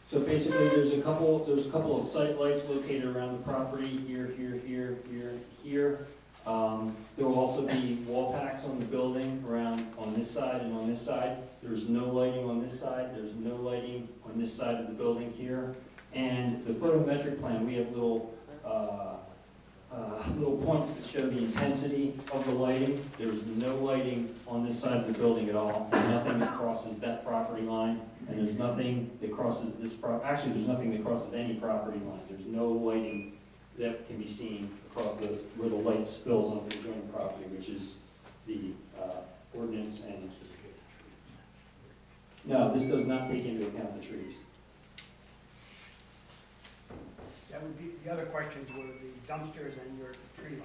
So basically, there's a couple of site lights located around the property, here, here, here, here, here. There will also be wall packs on the building around on this side and on this side. There's no lighting on this side. There's no lighting on this side of the building here. And the photometric plan, we have little points that show the intensity of the lighting. There's no lighting on this side of the building at all. There's nothing that crosses that property line, and there's nothing that crosses this actually, there's nothing that crosses any property line. There's no lighting that can be seen across where the light spills onto the adjoining property, which is the ordinance. And no, this does not take into account the trees. That would be, the other questions were the dumpsters and your tree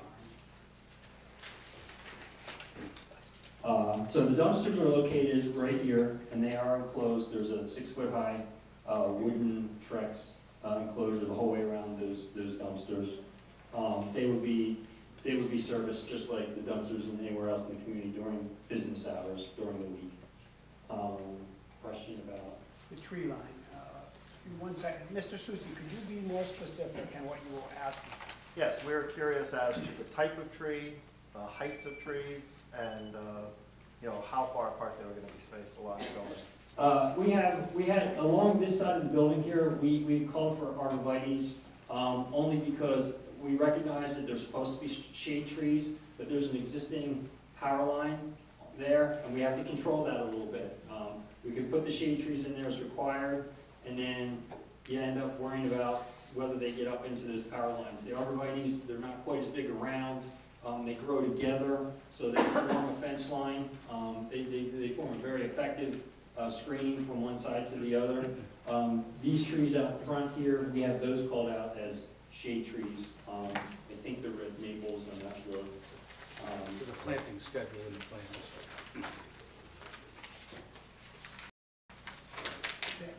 line. So the dumpsters are located right here, and they are enclosed. There's a 6-foot-high wooden Trex enclosure the whole way around those dumpsters. They would be serviced just like the dumpsters and anywhere else in the community during business hours during the week. Question about The tree line. One second. Mr. Susi, could you be more specific in what you were asking? Yes, we're curious as to the type of tree, the height of trees, and, how far apart they were going to be spaced along the building. We had along this side of the building here, we called for arborvitaes, only because we recognize that there's supposed to be shade trees, but there's an existing power line there, and we have to control that a little bit. We could put the shade trees in there as required, and then you end up worrying about whether they get up into those power lines. The arborvitaes, they're not quite as big around. They grow together, so they form a fence line. They form a very effective screening from one side to the other. These trees out in front here, we have those called out as shade trees. I think they're red maples, I'm not sure. There's a planting schedule in the plans.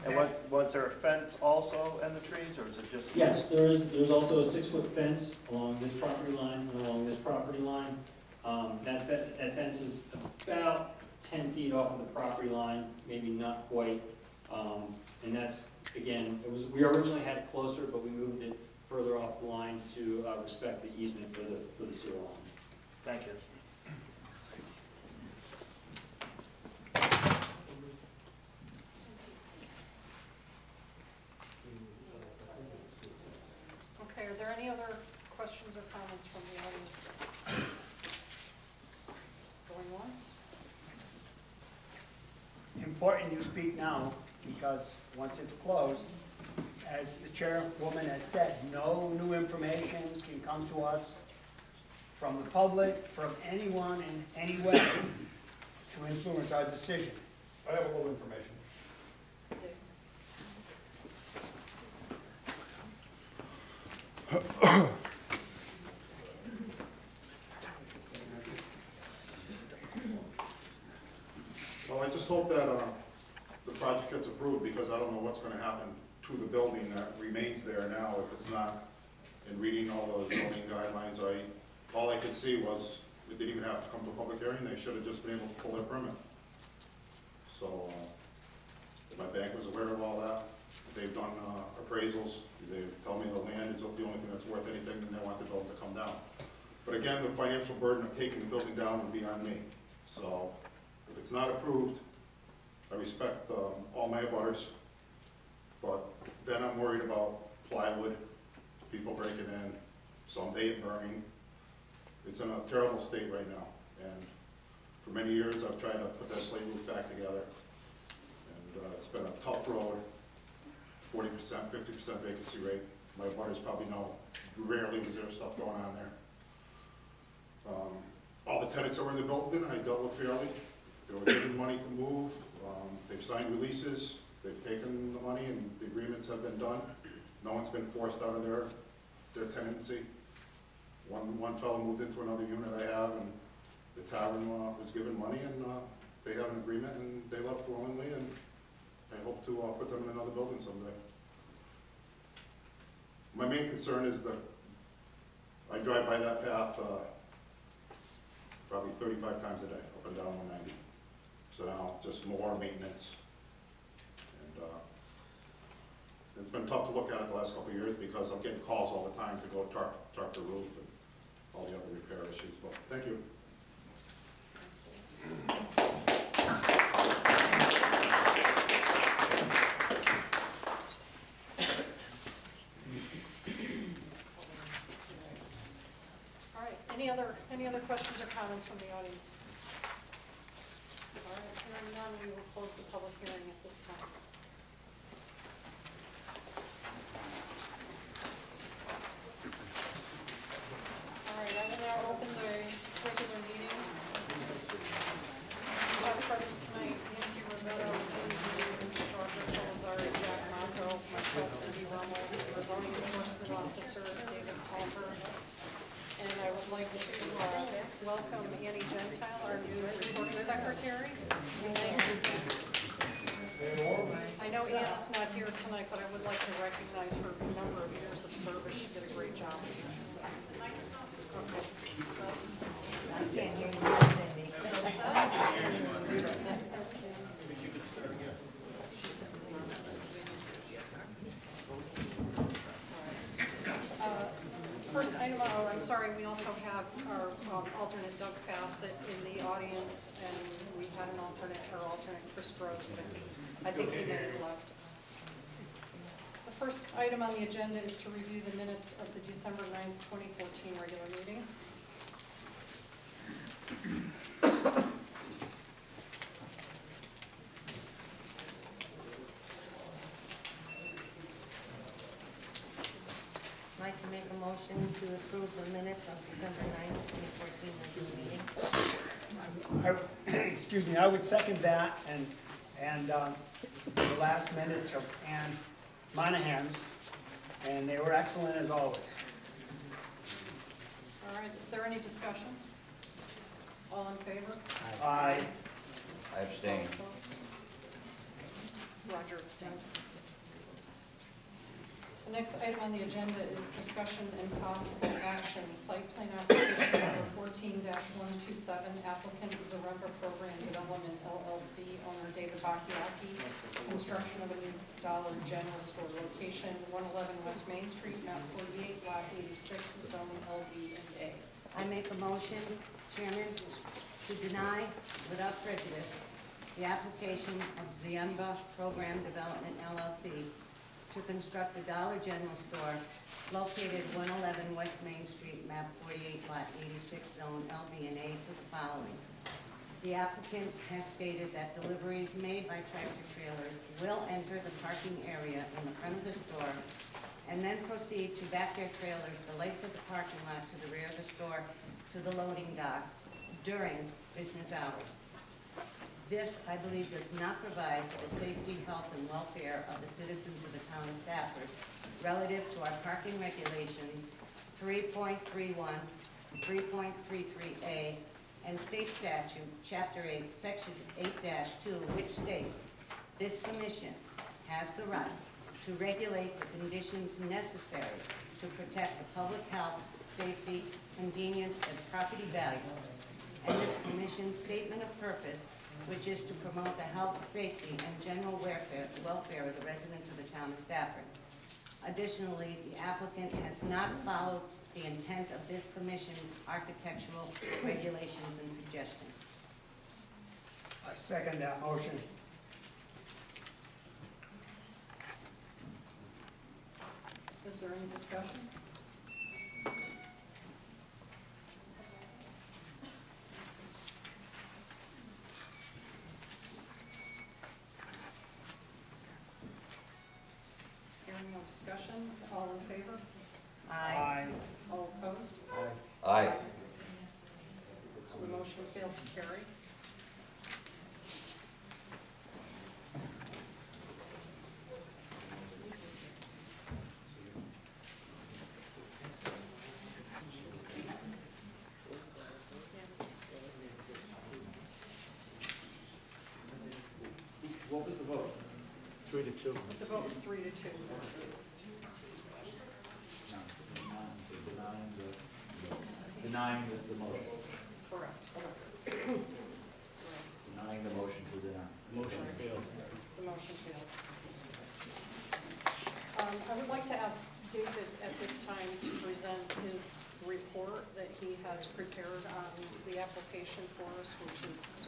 And was there a fence also in the trees, or is it just? Yes, there's also a 6-foot fence along this property line and along this property line. That fence is about 10 feet off of the property line, maybe not quite. And that's, again, we originally had it closer, but we moved it further off the line to respect the easement for the sewer line. Thank you. any other questions or comments from the audience? Going once? Important you speak now, because once it's closed, as the chairwoman has said, no new information can come to us from the public, from anyone in any way to influence our decision. I have a little information. Well, I just hope that the project gets approved, because I don't know what's gonna happen to the building that remains there now if it's not. In reading all those zoning guidelines, all I could see was it didn't even have to come to a public hearing. They should have just been able to pull their permit. So, my bank was aware of all that. They've done appraisals. They've told me the land is the only thing that's worth anything, and they want the building to come down. But again, the financial burden of taking the building down would be on me. So if it's not approved, I respect all my abutters, but then I'm worried about plywood, people breaking in, someday it burning. It's in a terrible state right now, and for many years I've tried to put that slate roof back together, and it's been a tough road. 40%, 50% vacancy rate. My abutters probably know, rarely was there stuff going on there. All the tenants that were in the building I dealt with fairly. They were given money to move. They've signed releases. They've taken the money and the agreements have been done. No one's been forced out of their tenancy. One fellow moved into another unit I have, and the tavern was given money, and they have an agreement, and they left willingly, and I hope to put them in another building someday. My main concern is that I drive by that path probably 35 times a day, up and down 190. So now just more maintenance. And it's been tough to look at it the last couple of years, because I'm getting calls all the time to go tarp the roof and all the other repair issues. But thank you. Any other questions or comments from the audience? All right, hearing none, we will close the public hearing at this time. All right, I will now open the regular meeting. We have present tonight Nancy Rivera, Roger Pelazari, Jack Marco, myself, Cindy Rummel, our zoning enforcement officer, David Culver. And I would like to welcome Annie Gentile, our new recording secretary. I know Anna's not here tonight, but I would like to recognize her number of years of service. She did a great job with this. Okay. I can't hear you, Cindy. First item, I'm sorry, we also have our alternate Doug Fassett in the audience, and we had an alternate Chris Gross, but I think he may have left. The first item on the agenda is to review the minutes of the December 9th, 2014 regular meeting. I'd like to make a motion to approve the minutes of December 9th, 2014 regular meeting. Excuse me, I would second that, and the last minutes of Ann Monahan's, and they were excellent as always. All right, is there any discussion? All in favor? Aye. I abstain. Roger abstained. The next item on the agenda is discussion and possible action. Site plan application number 14-127, applicant Zaremba Program Development LLC, owner David Bakayaki, construction of a new Dollar General store location, 111 West Main Street, map 48, lot 86, zone LB and A. I make a motion, Chairman, to deny without prejudice the application of Ziemba Program Development LLC to construct a Dollar General store located 111 West Main Street, map 48, lot 86, zone LB and A for the following. The applicant has stated that deliveries made by tractor trailers will enter the parking area in the front of the store and then proceed to back their trailers the length of the parking lot to the rear of the store to the loading dock during business hours. This, I believe, does not provide for the safety, health, and welfare of the citizens of the town of Stafford relative to our parking regulations 3.31, 3.33A, and state statute, Chapter 8, Section 8-2, which states, this commission has the right to regulate the conditions necessary to protect the public health, safety, convenience, and property value. And this commission's statement of purpose, which is to promote the health, safety, and general welfare of the residents of the town of Stafford. Additionally, the applicant has not followed the intent of this commission's architectural regulations and suggestions. I second that motion. Is there any discussion? Hearing no discussion, all in favor? Aye. All opposed? Aye. The motion failed to carry. What was the vote? 3-2. The vote was 3-2. Denying the motion. Correct. Denying the motion to deny. Motion failed. The motion failed. I would like to ask David at this time to present his report that he has prepared on the application for us, which is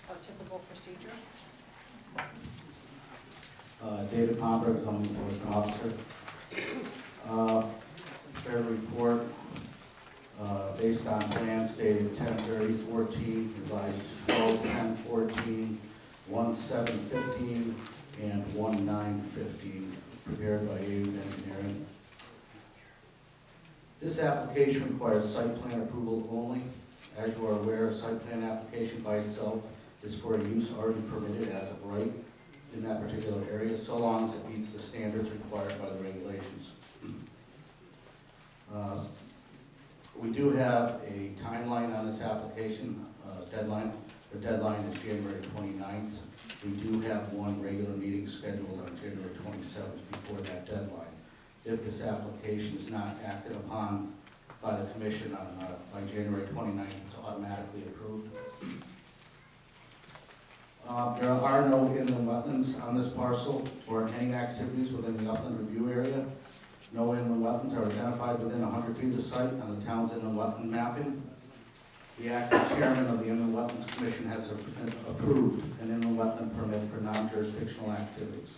our typical procedure. David Pomberg, zoning enforcement officer. Prepared report based on plans dated 10/30/14, revised 12/10/14, 1/7/15, and 1/9/15, prepared by AU Engineering. This application requires site plan approval only. As you are aware, a site plan application by itself is for a use already permitted as of right in that particular area, so long as it meets the standards required by the regulations. We do have a timeline on this application, deadline. The deadline is January 29th. We do have one regular meeting scheduled on January 27th before that deadline. If this application is not acted upon by the commission by January 29th, it's automatically approved. There are no inland wetlands on this parcel or any activities within the upland review area. No inland wetlands are identified within 100 feet of the site on the town's inland wetland mapping. The acting chairman of the Inland Wetlands Commission has approved an inland wetland permit for non-jurisdictional activities.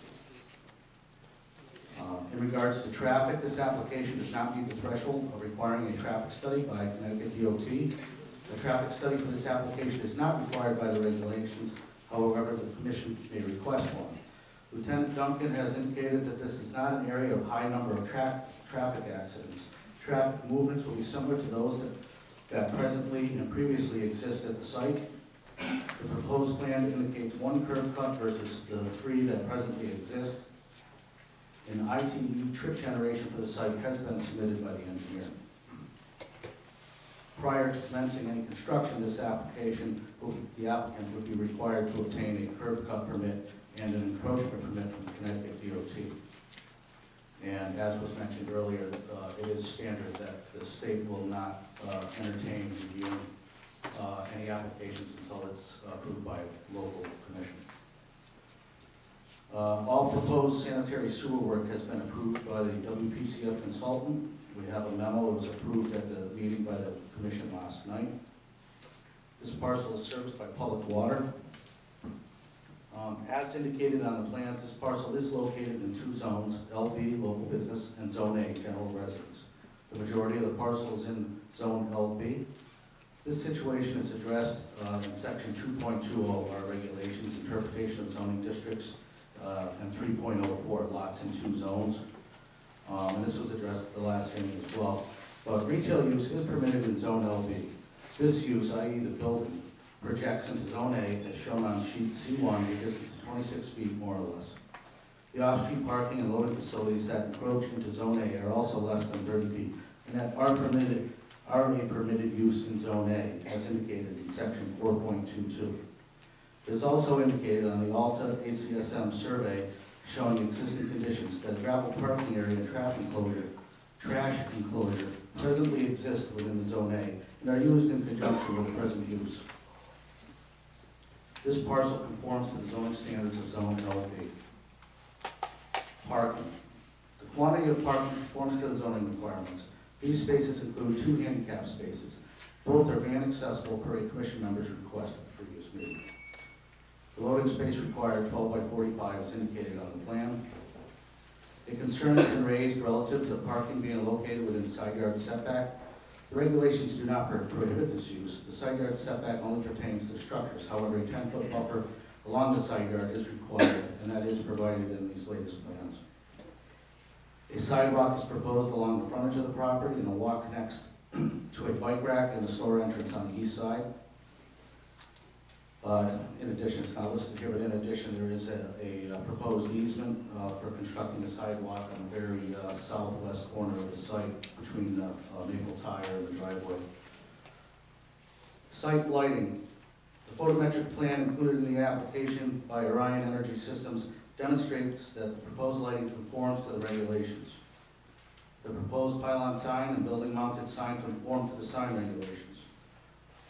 In regards to traffic, this application does not meet the threshold of requiring a traffic study by Connecticut DOT. A traffic study for this application is not required by the regulations. However, the commission may request one. Lieutenant Duncan has indicated that this is not an area of high number of traffic accidents. Traffic movements will be similar to those that presently and previously exist at the site. The proposed plan indicates one curb cut versus the 3 that presently exist. An ITE trip generation for the site has been submitted by the engineer. Prior to commencing any construction, this application, the applicant would be required to obtain a curb cut permit and an encroachment permit from the Connecticut DOT. And as was mentioned earlier, it is standard that the state will not entertain reviewing any applications until it's approved by a local commission. All proposed sanitary sewer work has been approved by the WPCF consultant. We have a memo that was approved at the meeting by the commission last night. This parcel is serviced by public water. As indicated on the plans, this parcel is located in two zones, LB, local business, and Zone A, general residence. The majority of the parcel is in Zone LB. This situation is addressed in Section 2.20 of our regulations, interpretation of zoning districts, and 3.04, lots in two zones. And this was addressed at the last hearing as well. But retail use is permitted in Zone LB. This use, i.e. the building, projects into Zone A as shown on sheet C1, a distance of 26 feet more or less. The off-street parking and loading facilities that encroach into Zone A are also less than 30 feet, and that are a permitted use in Zone A, as indicated in Section 4.22. It is also indicated on the Alta ACSM survey showing existing conditions that a gravel parking area and trash enclosure presently exist within the Zone A and are used in conjunction with the present use. This parcel conforms to the zoning standards of Zone LB. Parking. The quantity of parking conforms to the zoning requirements. These spaces include 2 handicap spaces. Both are van accessible per a commission member's request at the previous meeting. The loading space required, 12 by 45, is indicated on the plan. A concern has been raised relative to parking being located within side yard setback. The regulations do not prohibit this use. The side yard setback only pertains to structures. However, a 10-foot buffer along the side yard is required, and that is provided in these latest plans. A sidewalk is proposed along the frontage of the property, and a walk connects to a bike rack and the store entrance on the east side. In addition, it's not listed here, but in addition, there is a proposed easement for constructing a sidewalk on the very southwest corner of the site between the Maple Tire and the driveway. Site lighting. The photometric plan included in the application by Orion Energy Systems demonstrates that the proposed lighting conforms to the regulations. The proposed pylon sign and building mounted sign conform to the sign regulations.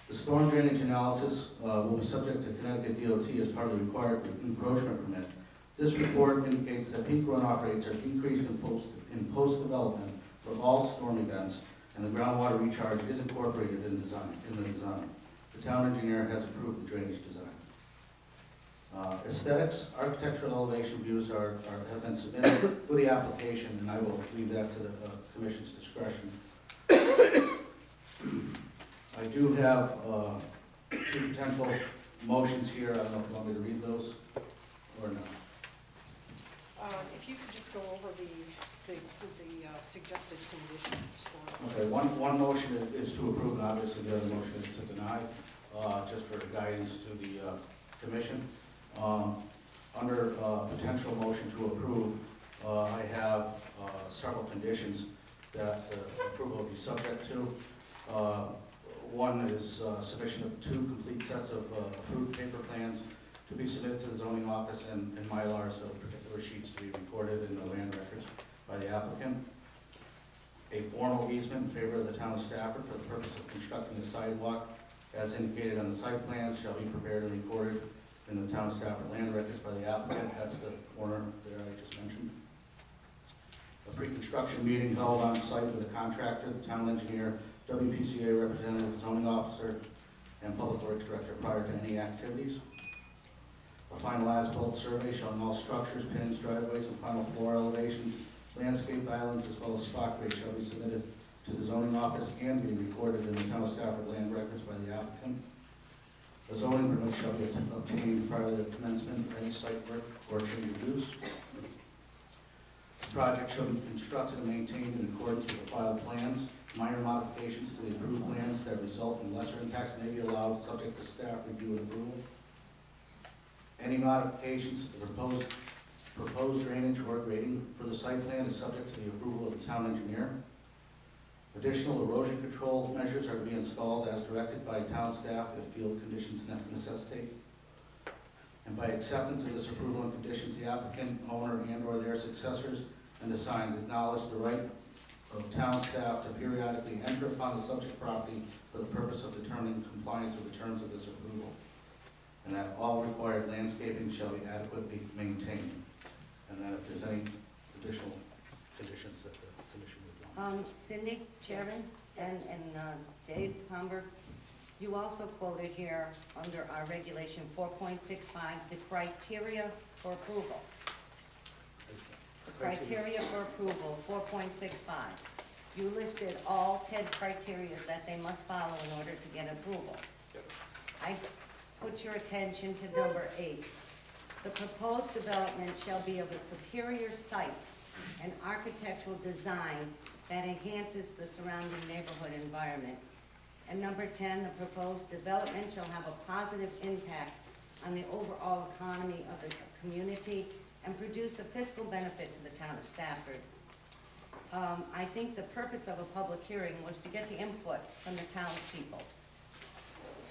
The storm drainage analysis will be subject to Connecticut DOT as part of the required encroachment permit. This report indicates that peak runoff rates are decreased in post-development for all storm events, and the groundwater recharge is incorporated in the design. The town engineer has approved the drainage design. Aesthetics, architectural elevation views have been submitted for the application, and I will leave that to the commission's discretion. I do have 2 potential motions here. I don't know if you want me to read those or not. If you could just go over the suggested conditions for. Okay, one motion is to approve, and obviously the other motion is to deny, just for guidance to the commission. Under potential motion to approve, I have several conditions that approval will be subject to. One is submission of 2 complete sets of approved paper plans to be submitted to the zoning office and Mylars of particular sheets to be recorded in the land records by the applicant. A formal easement in favor of the town of Stafford for the purpose of constructing a sidewalk as indicated on the site plans shall be prepared and recorded in the town of Stafford land records by the applicant. That's the corner there I just mentioned. A pre-construction meeting held on site with the contractor, the town engineer, WPCA representative, zoning officer, and public works director prior to any activities. A final as-built survey showing all structures, pins, driveways, and final floor elevations, landscaped islands, as well as spot grades shall be submitted to the zoning office and be recorded in the town of Stafford land records by the applicant. A zoning permit shall be obtained prior to the commencement of any site work or change of use. The project shall be constructed and maintained in accordance with the filed plans. Minor modifications to the approved plans that result in lesser impacts may be allowed, subject to staff review and approval. Any modifications to the proposed drainage or grading for the site plan is subject to the approval of the town engineer. Additional erosion control measures are to be installed as directed by town staff if field conditions necessitate. And by acceptance of this approval and conditions, the applicant, owner, and/or their successors and assigns acknowledge the right of town staff to periodically enter upon the subject property for the purpose of determining compliance with the terms of this approval, and that all required landscaping shall be adequately maintained, and that if there's any additional conditions that the commission would want. Cindy, Chairman, and Dave Homburg, You also quoted here, under our regulation 4.65, the criteria for approval. The criteria for approval, 4.65. You listed all 10 criteria that they must follow in order to get approval. I put your attention to number 8. The proposed development shall be of a superior site and architectural design that enhances the surrounding neighborhood environment. And number 10, the proposed development shall have a positive impact on the overall economy of the community and produce a fiscal benefit to the town of Stafford. I think the purpose of a public hearing was to get the input from the townspeople.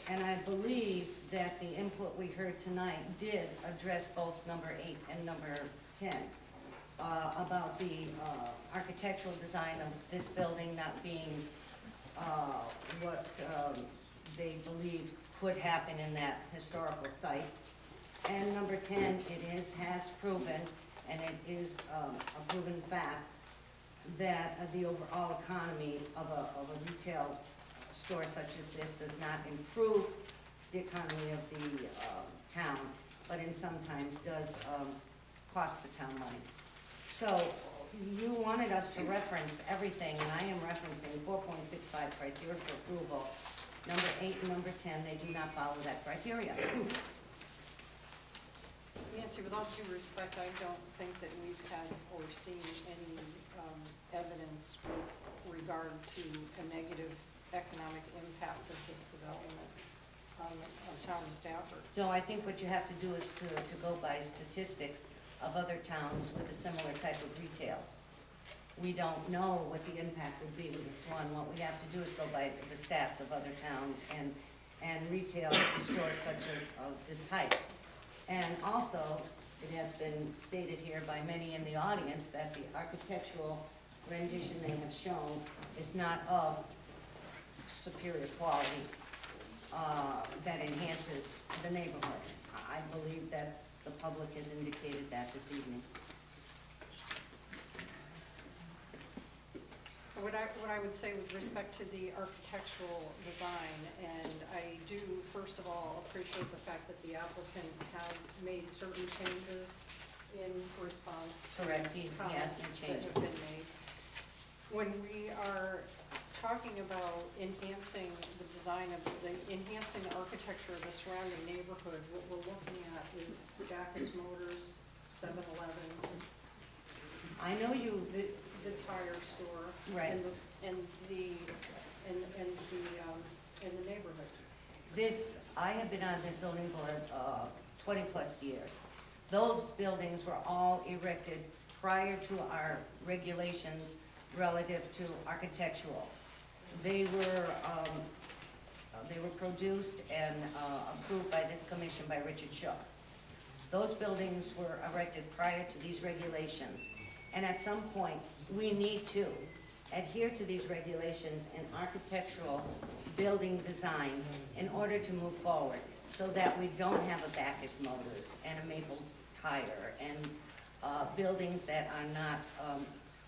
And I believe that the input we heard tonight did address both number 8 and number 10, about the architectural design of this building not being what they believe could happen in that historical site. And number 10, has proven, and it is a proven fact, that the overall economy of a retail store such as this does not improve the economy of the town, but in sometimes does cost the town money. So you wanted us to reference everything, and I am referencing 4.65 criteria for approval. Number 8 and number 10, they do not follow that criteria. Nancy, with all due respect, I don't think that we've had or seen any evidence with regard to a negative economic impact of this development on town of Stafford. No, I think what you have to do is to go by statistics of other towns with a similar type of retail. We don't know what the impact would be with this one. What we have to do is go by the stats of other towns and retail stores such as of this type. And also, it has been stated here by many in the audience that the architectural rendition they have shown is not of superior quality that enhances the neighborhood. I believe that the public has indicated that this evening. What I would say with respect to the architectural design, and I do first of all appreciate the fact that the applicant has made certain changes in response to Correct, he has comments been that changing. have been made. When we are talking about enhancing the design of enhancing the architecture of the surrounding neighborhood, what we're looking at is Bacchus Motors, 7-Eleven. I know you. The tire store. Right. And the neighborhood. This, I have been on this zoning board 20 plus years. Those buildings were all erected prior to our regulations relative to architectural. They were produced and approved by this commission by Richard Shaw. Those buildings were erected prior to these regulations. And at some point, we need to adhere to these regulations and architectural building designs in order to move forward, so that we don't have a Bacchus Motors and a Maple Tire and buildings that are not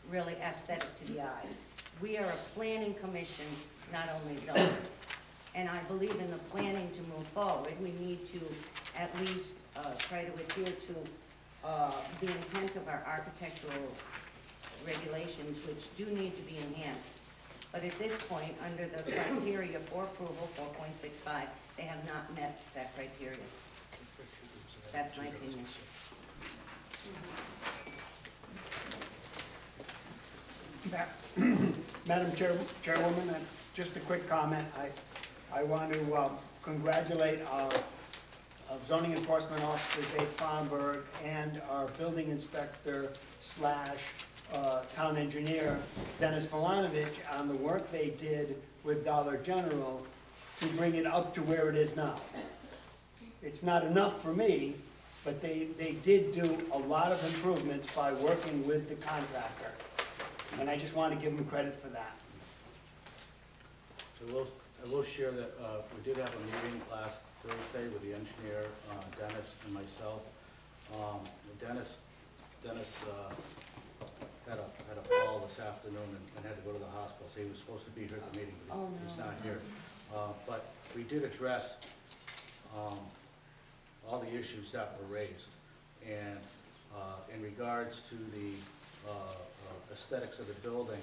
really aesthetic to the eyes. We are a planning commission, not only zoning. And I believe in the planning to move forward, we need to at least try to adhere to the intent of our architectural regulations, which do need to be enhanced. But at this point, under the criteria for approval, 4.65, they have not met that criteria. That's my opinion. Madam Chairwoman, just a quick comment. I want to congratulate our zoning enforcement officer, Dave Fomberg, and our building inspector / town engineer, Dennis Milanovich, on the work they did with Dollar General to bring it up to where it is now. It's not enough for me, but they did do a lot of improvements by working with the contractor. And I just want to give them credit for that. So I will share that we did have a meeting last Thursday with the engineer, Dennis, and myself. Dennis had a fall this afternoon and had to go to the hospital, so he was supposed to be here at the meeting, but he's not here. But we did address all the issues that were raised. And in regards to the aesthetics of the building,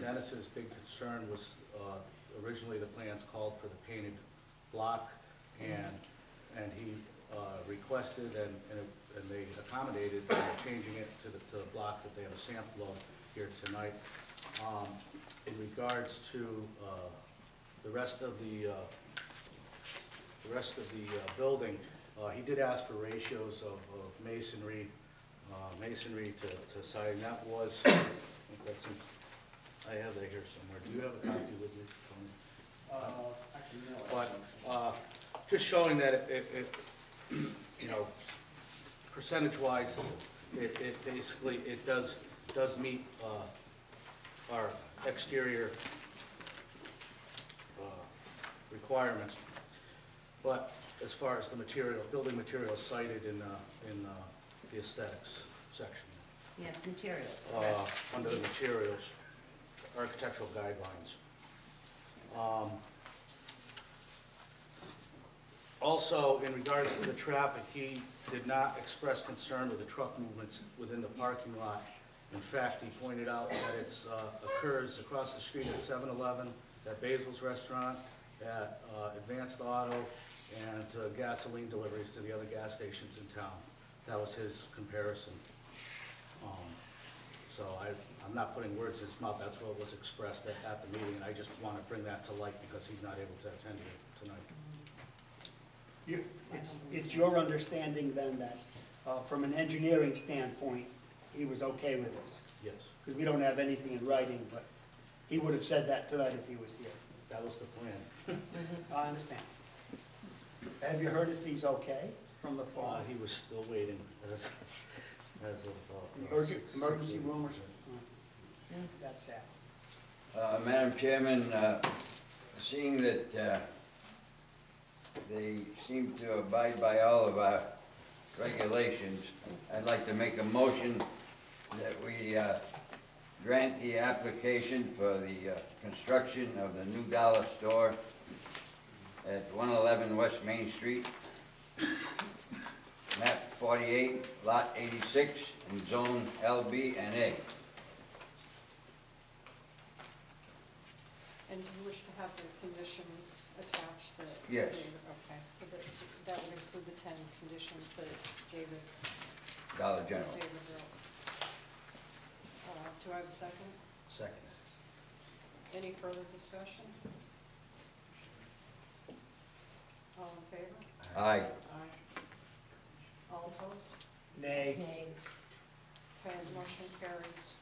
Dennis's big concern was, originally the plans called for the painted block, and he requested, and they accommodated by changing it to the block that they have a sample of here tonight. In regards to the rest of the building, he did ask for ratios of masonry to siding. That was, I think that's in, I have that here somewhere. Do you have a copy with you, Tony? Actually, no. But just showing that it you know, percentage-wise, it basically, it does meet our exterior requirements. But as far as the material, building materials cited in the aesthetics section. Yes, materials. Under the materials, architectural guidelines. Also, in regards to the traffic, he did not express concern with the truck movements within the parking lot. In fact, he pointed out that it occurs across the street at 7-Eleven, at Basil's Restaurant, at Advanced Auto, and gasoline deliveries to the other gas stations in town. That was his comparison. So I'm not putting words in his mouth. That's what was expressed at the meeting, and I just want to bring that to light because he's not able to attend it tonight. It's your understanding then that, from an engineering standpoint, he was okay with this? Yes. Because we don't have anything in writing, but he would have said that tonight if he was here. That was the plan. I understand. Have you heard if he's okay from the fall? He was still waiting as of Emergency room or something? That's sad. Madam Chairman, seeing that they seem to abide by all of our regulations, I'd like to make a motion that we grant the application for the construction of the new dollar store at 111 West Main Street, map 48, lot 86, in zone LB and A. And do you wish to have the conditions attached that? Yes. Okay, that would include the 10 conditions that David. Dollar General. David wrote. Do I have a second? Second. Any further discussion? All in favor? Aye. Aye. All opposed? Nay. Nay. Okay, motion carries.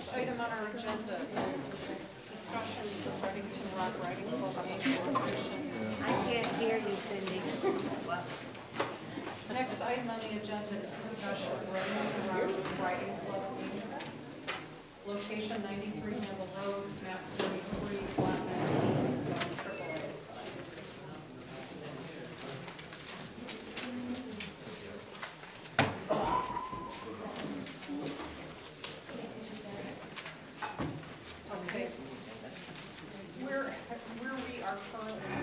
next item on our agenda is discussion of Reddington Rock Riding Club annual edition. I can't hear you, Cindy. What? The next item on the agenda is discussion of Reddington Rock Riding Club, location 93 Handle Road, map 33, lot 19, zone AAA. Okay. Where we are currently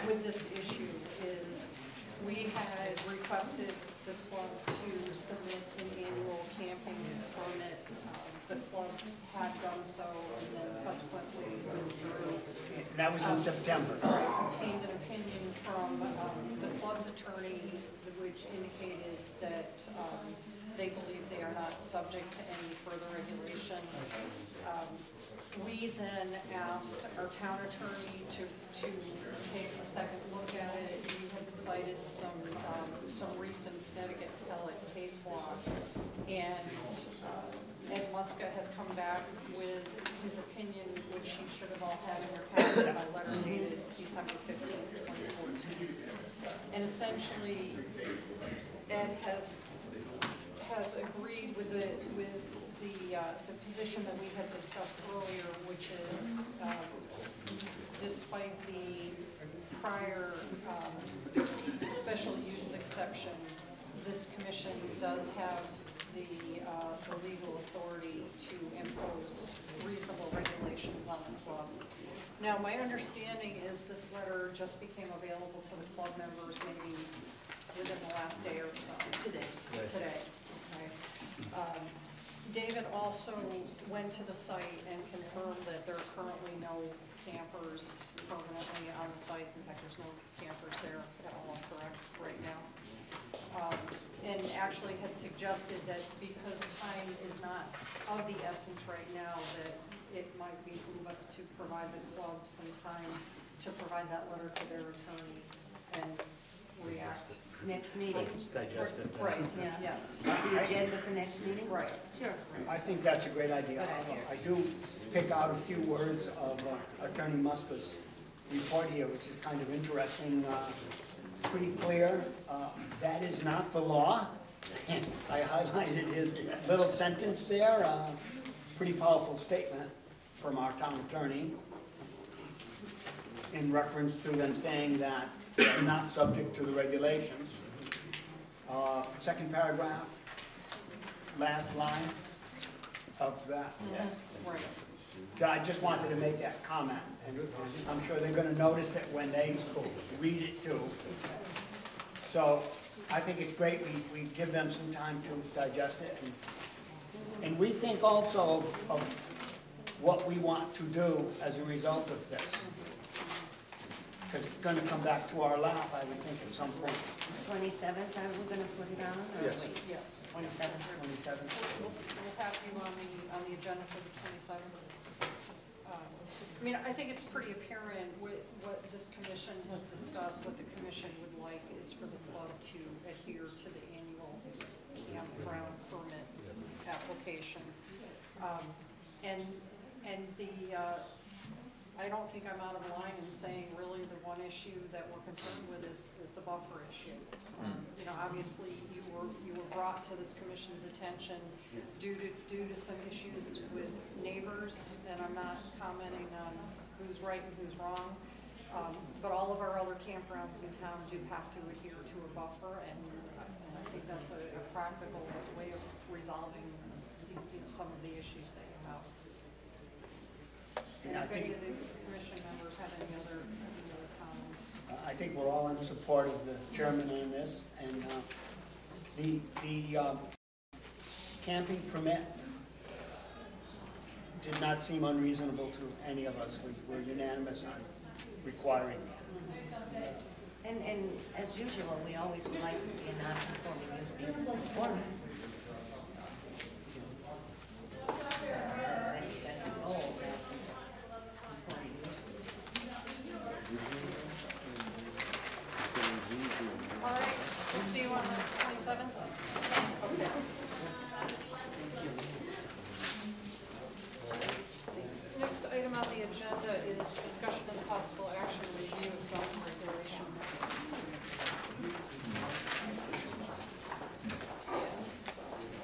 with this issue is we had requested the club to submit an annual camping permit. The club had done so and then subsequently withdrew. That was in September. Obtained an opinion from the club's attorney, which indicated that they believe they are not subject to any further regulation. We then asked our town attorney to take a second look at it. We had cited some recent Connecticut appellate case law, and Ed Muska has come back with his opinion, which you should have all had in your packet by letter dated December 15th, 2014. And essentially, Ed has agreed with the position that we had discussed earlier, which is despite the prior special use exception, this commission does have the legal authority to impose reasonable regulations on the club. Now, my understanding is this letter just became available to the club members maybe within the last day or so. Today. Today. Okay. David also went to the site and confirmed that there are currently no campers permanently on the site. In fact, there's no campers there at all, correct, right now. And actually had suggested that because time is not of the essence right now, that it might behoove us to provide the club some time to provide that letter to their attorney and react. Next meeting. Digest it. Right, yeah. The agenda for next meeting? Right. Sure. I think that's a great idea. Good idea. I do pick out a few words of Attorney Muska's report here, which is kind of interesting, pretty clear. That is not the law. I highlighted his little sentence there, pretty powerful statement from our town attorney in reference to them saying that they're not subject to the regulations. Second paragraph, last line of that. Right. So I just wanted to make that comment, and I'm sure they're gonna notice it when they read it too. So I think it's great we give them some time to digest it, and we think also of what we want to do as a result of this. Because it's gonna come back to our lap, I would think, at some point. 27th, are we gonna put it on? Or Yes. wait? Yes. 27th. 27. We'll have you on the agenda for the 27th. I mean, I think it's pretty apparent what this commission has discussed. What the commission would like is for the club to adhere to the annual campground permit application. I don't think I'm out of line in saying really the one issue that we're concerned with is the buffer issue. You know, obviously you were brought to this commission's attention due to some issues with neighbors, and I'm not commenting on who's right and who's wrong. But all of our other campgrounds in town do have to adhere to a buffer, and I think that's a practical way of resolving, you know, some of the issues that you have. And I Anybody think, of the commission members have any other comments? I think we're all in support of the chairman on this, and the camping permit did not seem unreasonable to any of us. We're unanimous on requiring that. And as usual, we always would like to see a non-conforming use be conforming. That's the goal, that conforming use. All right, we'll see you on the 27th. Okay. is discussion and possible action review of zoning regulations.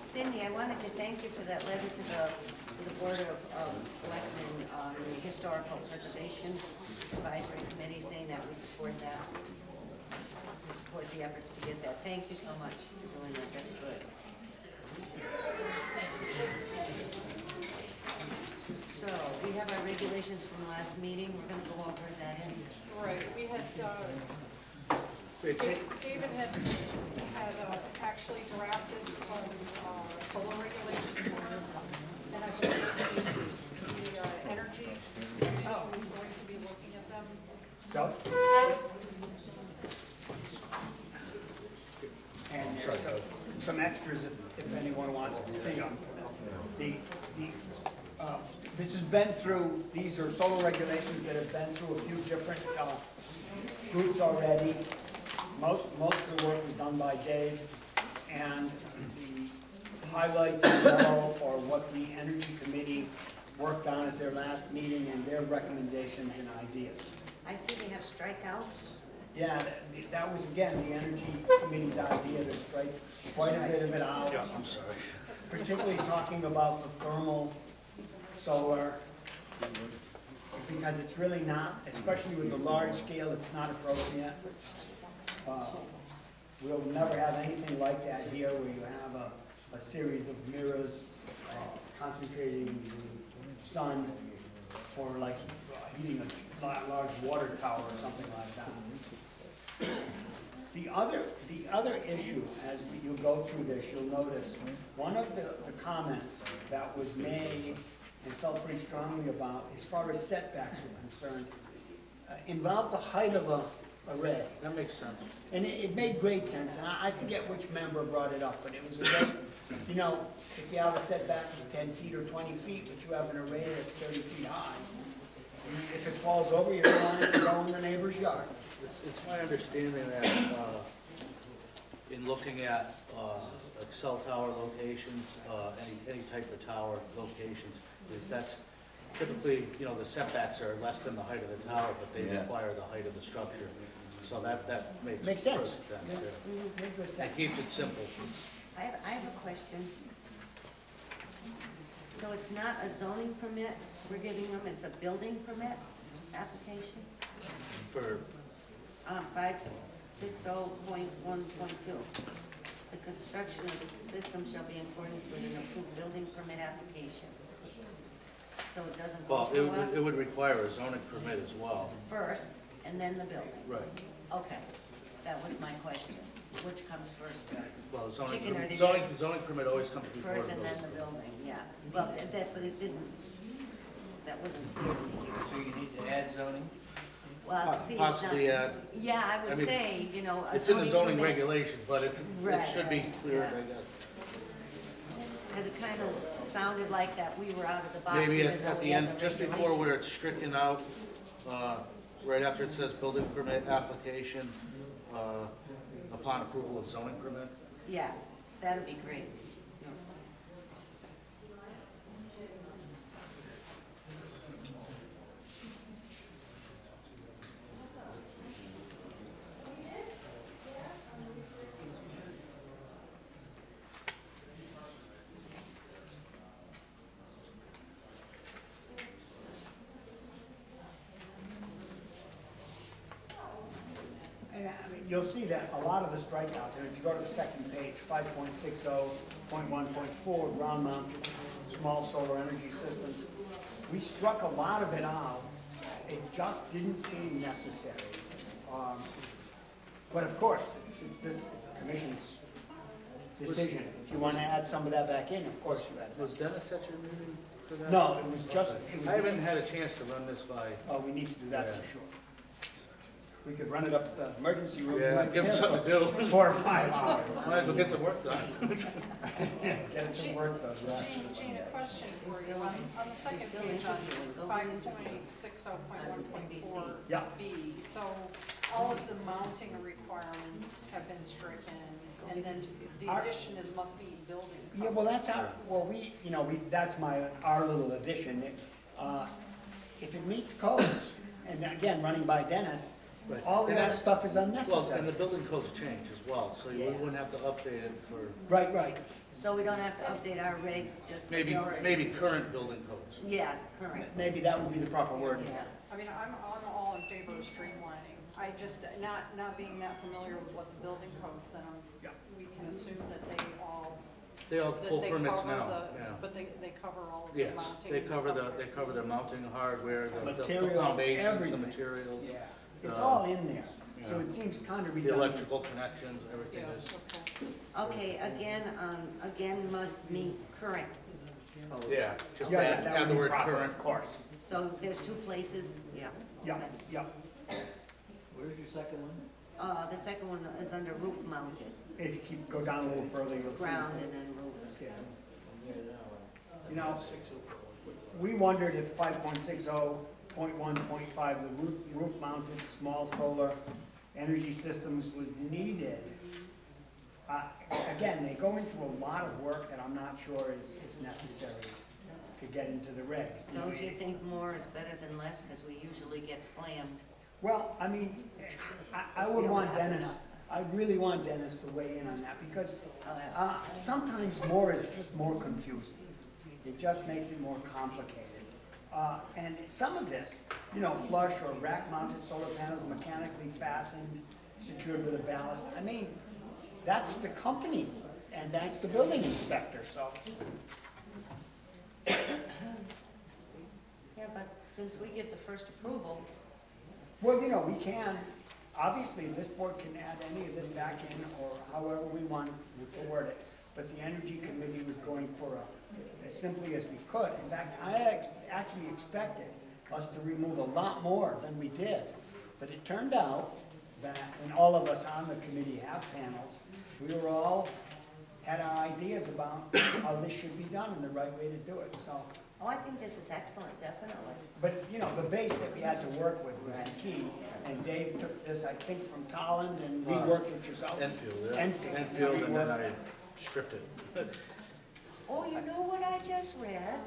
Cindy, I wanted to thank you for that letter to the Board of Selectmen on the Historical Preservation Advisory Committee, saying that we support that. We support the efforts to get that. Thank you so much for doing that. That's good. So, we have our regulations from last meeting. We're gonna go over, is that it? Right, we had, David had actually drafted some solar regulations for us, and I believe the energy committee was going to be looking at them. So? And there's some extras if anyone wants to see them. This has been through, these are solar regulations that have been through a few different groups already. Most of the work was done by Dave, and the highlights in yellow are what the Energy Committee worked on at their last meeting and their recommendations and ideas. I see they have strikeouts. Yeah, that was, again, the Energy Committee's idea to strike quite a bit of it out. Yeah, I'm sorry. Particularly talking about the thermal solar, because it's really not, especially with the large scale, it's not appropriate. We'll never have anything like that here, where you have a series of mirrors concentrating the sun for like heating a large water tower or something like that. The other issue, as you go through this, you'll notice one of the comments that was made and felt pretty strongly about, as far as setbacks are concerned, involved the height of a array. That makes sense. And it made great sense, and I forget which member brought it up, but it was a great, you know, if you have a setback of 10 feet or 20 feet, but you have an array that's 30 feet high, if it falls over, you don't want it to go in the neighbor's yard. It's my understanding that in looking at like cell tower locations, any type of tower locations, is that's typically, you know, the setbacks are less than the height of the tower, but they require the height of the structure. So that makes sense. perfect sense. Yeah. Yeah. Makes good sense. It keeps it simple. I have a question. So it's not a zoning permit we're giving them, it's a building permit application? For 560.1.2. The construction of the system shall be in accordance with an approved building permit application. So it doesn't go Well, through us it would require a zoning permit as well. first, and then the building? Right. Okay, that was my question. Which comes first, the Well, chicken or the egg? zoning permit always comes before the First and building. then the building, yeah. Well, but it didn't, that wasn't clear to me here. So you need to add zoning? Well, see, it's not. Possibly, Yeah, I would mean, say, you know, a it's in the zoning permit, regulations, but it Right, should be right, clear, yeah. I guess. because it kind of sounded like that we were out of the box. Maybe even at though the we had end, the just before regulations. where it's stricken out, right after it says building permit application, upon approval of zoning permit. Yeah, that'd be great. And I mean, you'll see that a lot of the strikeouts, and if you go to the second page, 5.60.1.4, ground mounted small solar energy systems, we struck a lot of it out. It just didn't seem necessary. But of course, it's this commission's decision. If you want to add some of that back in, of course you add it. Was Dennis at your meeting for that? No, it was just, I haven't had a chance to run this by. Oh, we need to do that for sure. We could run it up at the emergency room. Yeah, give them something to do. 4 or 5 hours. Might as well get some work done. Get some work done, right. Jane, a question for you. On the second still page on interviewing. 5.60.1.4 Yeah. B, so all of the mounting requirements have been stricken, and then the addition is must be building. Yeah, well, that's how, well, that's our little addition. if it meets codes, and again, running by Dennis, Right. all the And other that- stuff is Well, unnecessary. and the building codes change as well, so we Yeah. wouldn't have to update it for Right, right. So we don't have to update our regs, just. maybe current building codes. Yes, correct. Maybe that would be the proper word. Yeah. I mean, I'm all in favor of streamlining. I just, not being that familiar with what the building codes, then we can assume that they all. They all that pull they permits cover now, the- yeah. But they cover all of the Yes, mounting. they cover the mounting hardware, the Material, foundations, the everything. materials. Yeah, it's all in there, so yeah. it seems kind of The redundant. electrical connections, everything Yeah, is. Okay, again must meet current code. Yeah, just Yeah, add that the would be word proper, current. of course. So there's two places, yeah. Yeah, Okay. yeah. Where's your second one? The second one is under roof mounted, If you go down a little further, you'll see. ground and then roof. Okay, I'm near that one. You know, we wondered if 5.60.1.5, the roof-mounted small solar energy systems was needed. Again, they go into a lot of work that I'm not sure is necessary to get into the regs. Don't you think more is better than less, because we usually get slammed? Well, I mean, I would want Dennis, I really want Dennis to weigh in on that, because sometimes more is just more confusing. It just makes it more complicated. And some of this, you know, flush or rack-mounted solar panels mechanically fastened, secured with a ballast, I mean, that's the company, and that's the building inspector, so. Yeah, but since we give the first approval, Well, you know, we can, obviously, this board can add any of this back in, or however we want to word it. But the Energy Committee was going for as simply as we could. In fact, I actually expected us to remove a lot more than we did. But it turned out that, and all of us on the committee have panels, we were all, had our ideas about how this should be done and the right way to do it, so. oh, I think this is excellent, definitely. But, you know, the base that we had to work with was the key, and Dave took this, I think, from Tolland, and reworked it yourself. Enfield, yeah. Enfield. Enfield, and then Reworked I it. stripped it. Oh, you know what I just read?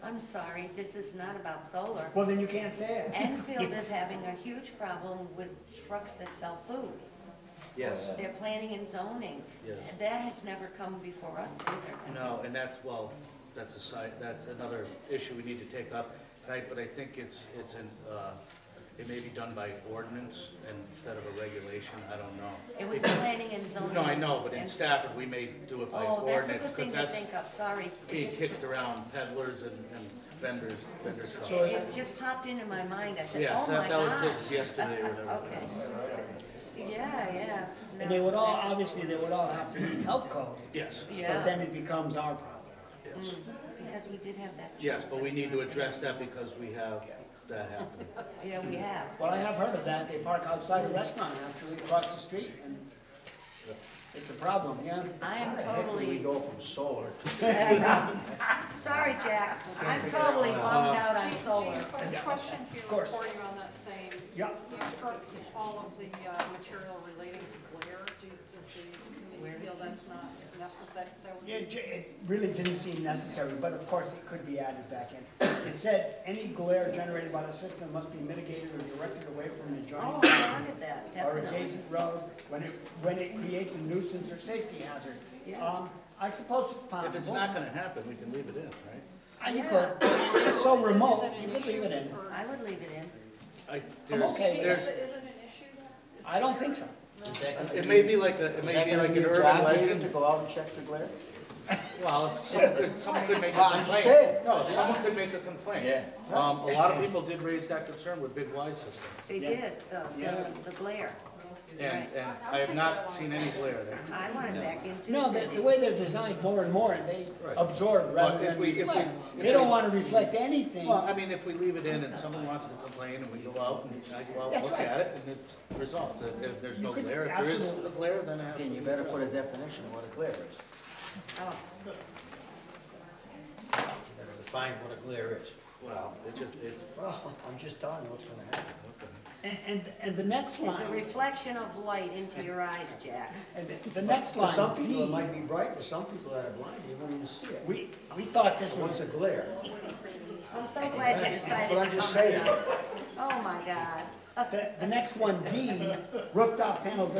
I'm sorry, this is not about solar. Well, then you can't say it. Enfield is having a huge problem with trucks that sell food. Yes. They're planning and zoning. Yes. That has never come before us either. has No, it? and that's another issue we need to take up. But I think it may be done by ordinance instead of a regulation, I don't know. It was planning and zoning. No, I know, but in and- Stafford, we may do it by Oh, that's a ordinance, good thing because to that's think of, sorry. It being just- kicked around, peddlers and vendors trucks. It just popped into my mind, I said, Yes, oh my that was gosh. just yesterday or whatever. Okay. Yeah. And they would all, obviously, they would all have to meet health code. Yes. Yeah. But then it becomes our problem. Yes. Because we did have that. Yes, but we need to address that because we have that happening. Yeah, we have. Well, I have heard of that. They park outside a restaurant, actually, across the street, and it's a problem, yeah. I am How the heck did totally. we go from solar to. Sorry, Jack, I'm totally bummed out on solar. A question here course. for you on that same. Yeah. You struck all of the material relating to glare. Does the committee feel that's not necessary? Yeah, it really didn't seem necessary, but of course it could be added back in. It said, any glare generated by the system must be mitigated or directed away from the Oh, adjoining I wanted that, or definitely. adjacent road when it creates a nuisance or safety hazard. I suppose it's possible. If it's not gonna happen, we can leave it in, right? You could, it's so remote, you could leave it in. I would leave it in. I'm okay with Is it. it an issue then? I don't think so. It may be like an urban legend. to go out and check the glare? Well, if someone could make a Well, I'm complaint. saying. No, if someone could make a complaint. Yeah. A lot of people did raise that concern with Big Y systems. They did, the glare. And I have not seen any glare there. I want it back in too, No, Cindy. the way they're designed more and more, they Right. absorb rather But if than we- reflect. They don't want to reflect anything. Well, I mean, if we leave it in and someone wants to complain and we go out and I go out and That's look right. at it and it's resolved. If there's no You could glare, if there is absolutely- a glare, then it has to be. Then you better put a definition of what a glare is. Oh, You better define what a glare is. Well, it's. Well, I'm just telling you what's gonna happen. And the next it's a line, reflection of light into your eyes, Jack. and the next line, For some people, it D, might be bright, for some people that are blind, you won't even see it. we thought this was, What's a glare? I'm so glad you decided But to I'm just come saying. tonight. Oh, my God. The next one, D, rooftop panels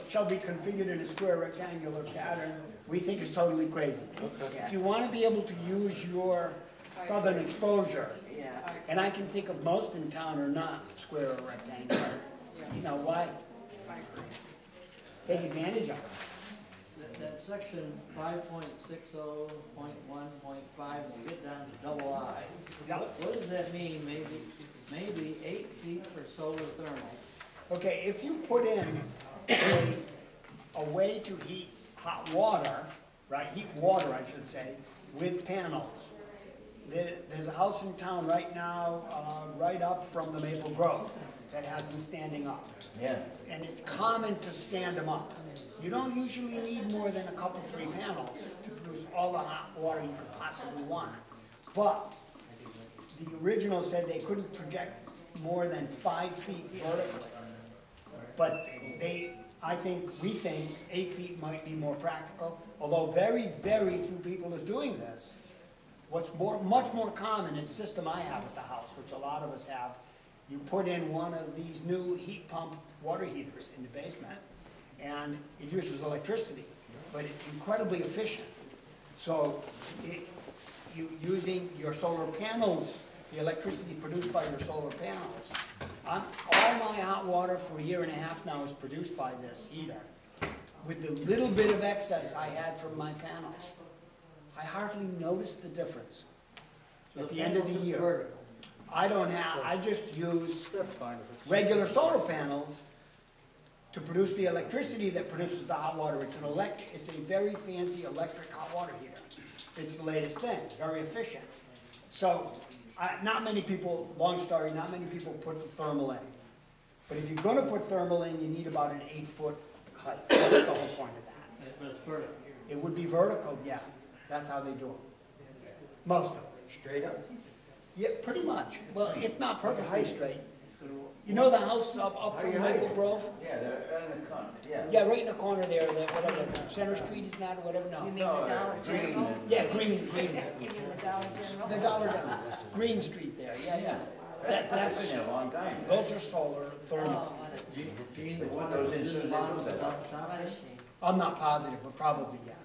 shall be configured in a square rectangular pattern, we think is totally crazy. If you want to be able to use your southern exposure, Yeah. and I can think of most in town are not square or rectangular, you know, why? Take advantage of it. That section 5.60.1.5, when you get down to double I, what does that mean, maybe 8 feet for solar thermal? Okay, if you put in a way to heat hot water, right, heat water, I should say, with panels. There's a house in town right now, right up from the Maple Grove, that has them standing up. Yeah. And it's common to stand them up. You don't usually need more than a couple, 3 panels to produce all the hot water you could possibly want. But the original said they couldn't project more than 5 feet vertically. But we think 8 feet might be more practical, although very, very few people are doing this. What's much more common is a system I have at the house, which a lot of us have. You put in one of these new heat pump water heaters in the basement, and it uses electricity, but it's incredibly efficient. So using your solar panels, the electricity produced by your solar panels, all my hot water for 1.5 years now is produced by this heater. With the little bit of excess I had from my panels, I hardly noticed the difference at the end of the year. I just use regular solar panels to produce the electricity that produces the hot water. It's a very fancy electric hot water heater. It's the latest thing, very efficient. So, not many people, long story, not many people put the thermal in. But if you're gonna put thermal in, you need about an 8-foot height. That's the whole point of that. But it's vertical. It would be vertical, yeah. That's how they do it. Most of them. Straight up? Yeah, pretty much. Well, if not perfectly straight. You know the house up from Maple Grove? Yeah, they're in the corner, yeah. Yeah, right in the corner there, whatever, Center Street is that, or whatever, no. You mean the Dollar General? Yeah, Green. You mean the Dollar General? The Dollar General, Green Street there, yeah. That's been there a long time. Those are solar thermal. You mean the Put one those that in was in the soon, they bottom do of the that. top shop? What is she? I'm not positive, but probably, yeah.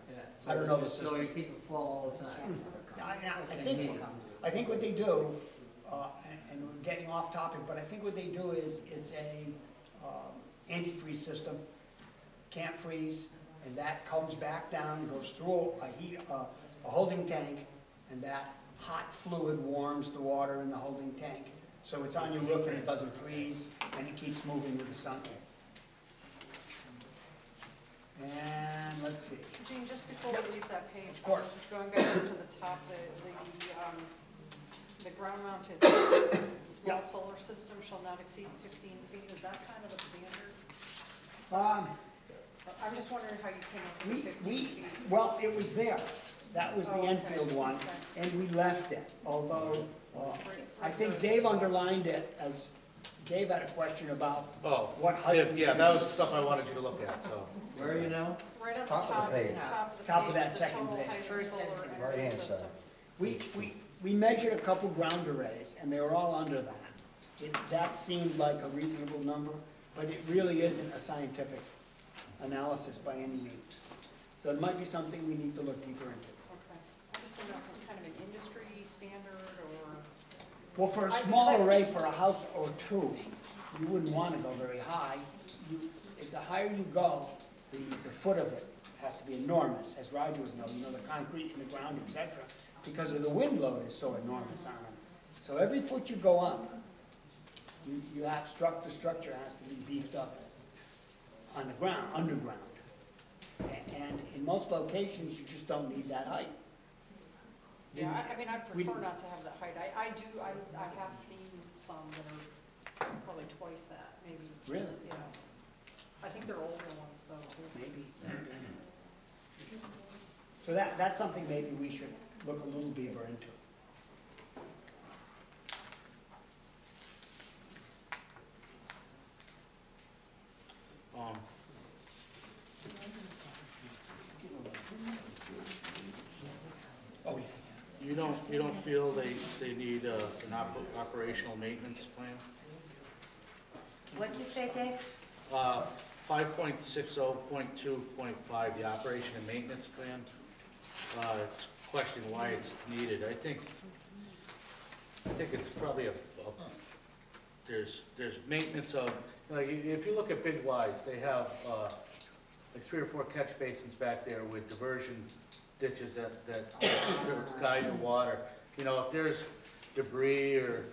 I don't know the So system. you keep it full all the time? I think what they do, and we're getting off topic, but I think what they do is it's a antifreeze system, can't freeze, and that comes back down, goes through a holding tank, and that hot fluid warms the water in the holding tank. So it's on your roof and it doesn't freeze, and it keeps moving with the sun. And let's see. Gene, just before we leave that page, Of course. going back up to the top, the ground mounted small solar system shall not exceed 15 feet, is that kind of a standard? I'm just wondering how you came up with 15 feet. Well, it was there. That was the Enfield one, and we left it, although I think Dave underlined it as, Dave had a question about what height. Yeah, that was stuff I wanted you to look at, so. Where are you now? Right on the Top of the top, page. Top of that the second total page. height of the solar Right energy hand system. side. We measured a couple ground arrays, and they were all under that. That seemed like a reasonable number, but it really isn't a scientific analysis by any means. So it might be something we need to look deeper into. Okay. I just don't know if it's kind of an industry standard or. Well, for a small array for a house or two, you wouldn't want to go very high. The higher you go, the foot of it has to be enormous, as Roger would know, the concrete in the ground, etc., because of the wind load is so enormous on them. So every foot you go up, you have the structure has to be beefed up on the ground, underground. And in most locations, you just don't need that height. Yeah, I mean, I prefer not to have that height. I have seen some that are probably twice that, maybe. Really? Yeah. I think they're older ones though, too. Maybe. So that's something maybe we should look a little deeper into. You know don't feel they need an operational maintenance plan? What'd you say, Dave? 5.60.2.5, the operation and maintenance plan. It's questioning why it's needed. I think it's probably there's maintenance of, if you look at Big Wise, they have like 3 or 4 catch basins back there with diversion ditches that guide the water. You know, if there's debris or,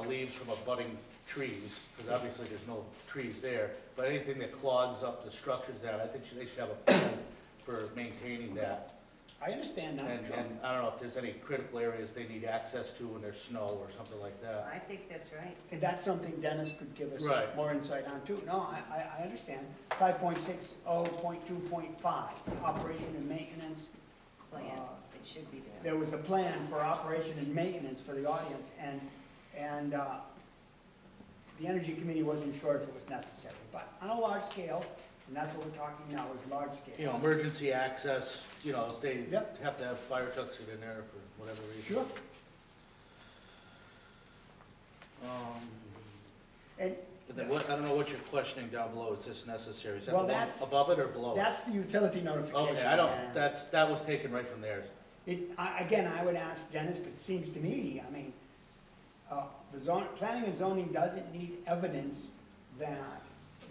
leaves from abutting trees, because obviously there's no trees there, but anything that clogs up the structures down, I think they should have a plan for maintaining that. I understand that. And I don't know if there's any critical areas they need access to when there's snow or something like that. I think that's right. And that's something Dennis could give us Right. more insight on too. No, I understand. 5.60.2.5, operation and maintenance. Plan, it should be there. There was a plan for operation and maintenance for the audience, and the Energy Committee wasn't sure if it was necessary. But on a large scale, and that's what we're talking now, is large scale. Emergency access, if they Yep. have to have fire trucks get in there for whatever reason. Sure. And I don't know what you're questioning down below, is this necessary? Is that Well, the one that's- above it or below it? that's the utility notification. Okay, that was taken right from theirs. Again, I would ask Dennis, but it seems to me, I mean, planning and zoning doesn't need evidence that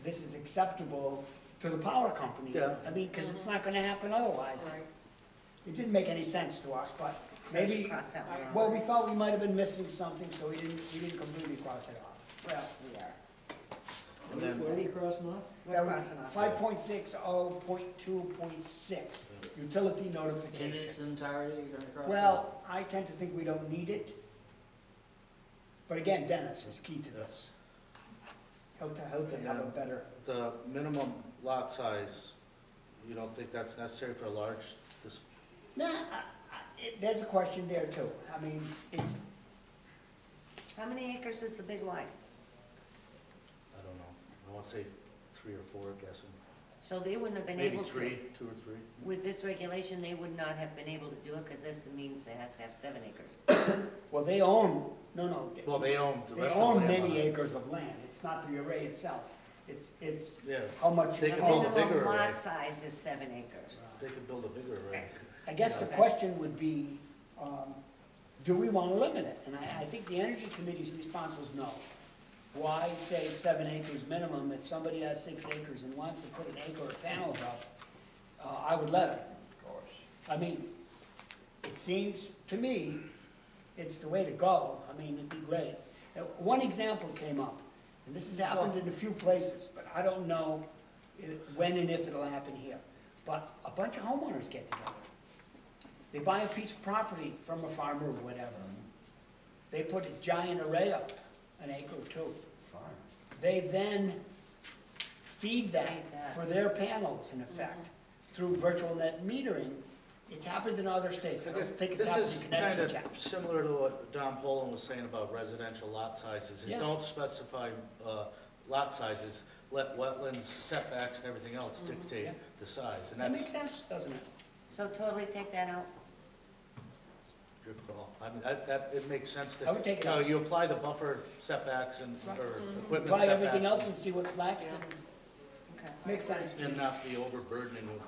this is acceptable to the power company. Yeah. I mean, because it's not gonna happen otherwise. It didn't make any sense to us, but So let's maybe, cross that one off. well, we thought we might have been missing something, so we didn't completely cross it off. Well, we are. And then- Where are you crossing off? We're crossing off. 5.60.2.6, utility In its notification. entirety, you're gonna cross it off? Well, I tend to think we don't need it. But again, Dennis is key to this. How to have a better, The minimum lot size, you don't think that's necessary for a large, there's a question there too. I mean, it's, How many acres is the Big Y? I don't know, I want to say 3 or 4, I'm guessing. So they wouldn't have been Maybe able to. 3, 2 or 3. With this regulation, they would not have been able to do it, because this means it has to have 7 acres. well, they own, no. Well, they own the They rest of the own land. many acres of land. It's not the array itself. It's Yeah, how much. They can build a Minimum bigger array. lot size is 7 acres. They could build a bigger array. I guess the Okay. question would be, do we want to limit it? And I think the Energy Committee's response was no. Why say 7 acres minimum? If somebody has 6 acres and wants to put an acre of panels up, I would let them. Of course. I mean, it seems to me, it's the way to go. I mean, it'd be great. One example came up, and this has happened in a few places, but I don't know when and if it'll happen here. But a bunch of homeowners get together. They buy a piece of property from a farmer or whatever. They put a giant array up, an acre or 2. Fine. They then feed that for their panels, in effect, through virtual net metering. It's happened in other states. I don't think it's This happened is in kind Connecticut of yet. similar to what Don Poland was saying about residential lot sizes. Is Yeah. don't specify lot sizes, let wetlands, setbacks, and everything else dictate Yeah. the size. And That that's makes sense, doesn't it? So totally take that out? your call. I mean, it makes sense I would take it that, out. you apply the buffer setbacks and, or equipment Buy everything setbacks. else and see what's left, and Okay. makes sense. And not be overburdening with,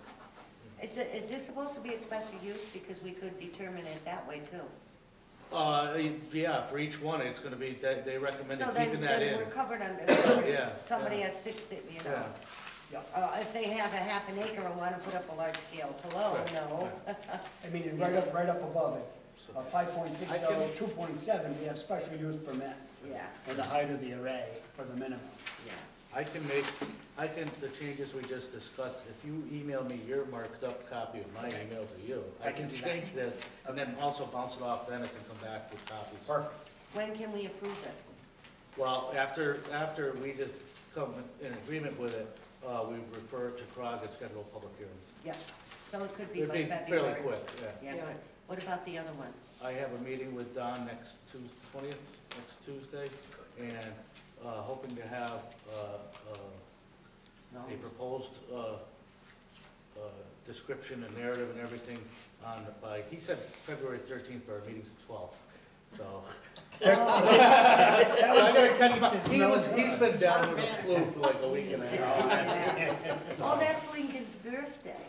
Is this supposed to be a special use? Because we could determine it that way too. yeah, for each one, it's gonna be, they recommended So keeping that then in. we're covered under, Yeah, somebody yeah. has 6, you Yeah. know. If they have a half an acre and want to put up a large scale, hello, Right. no. I mean, right up above it, So- 5.60, I can- 2.7, we have special use permit, Yeah, and the height of the array for the minimum. yeah. the changes we just discussed, if you email me your marked up copy of my email to you, I I can can do that. change this, and then also bounce it off Dennis and come back with copies. Perfect. When can we approve this? Well, after we just come in agreement with it, we refer it to CROG and schedule a public hearing. Yeah, so it could be It'd by be February. fairly quick, yeah. Yeah, good. What about the other one? I have a meeting with Don next Tuesday, 20th, next Tuesday, and hoping to have a proposed description and narrative and everything on, by, he said February 13th, but our meeting's the 12th, so. So I gotta catch him up. He's been down with the flu for like a week and a half. Oh, that's Lincoln's birthday.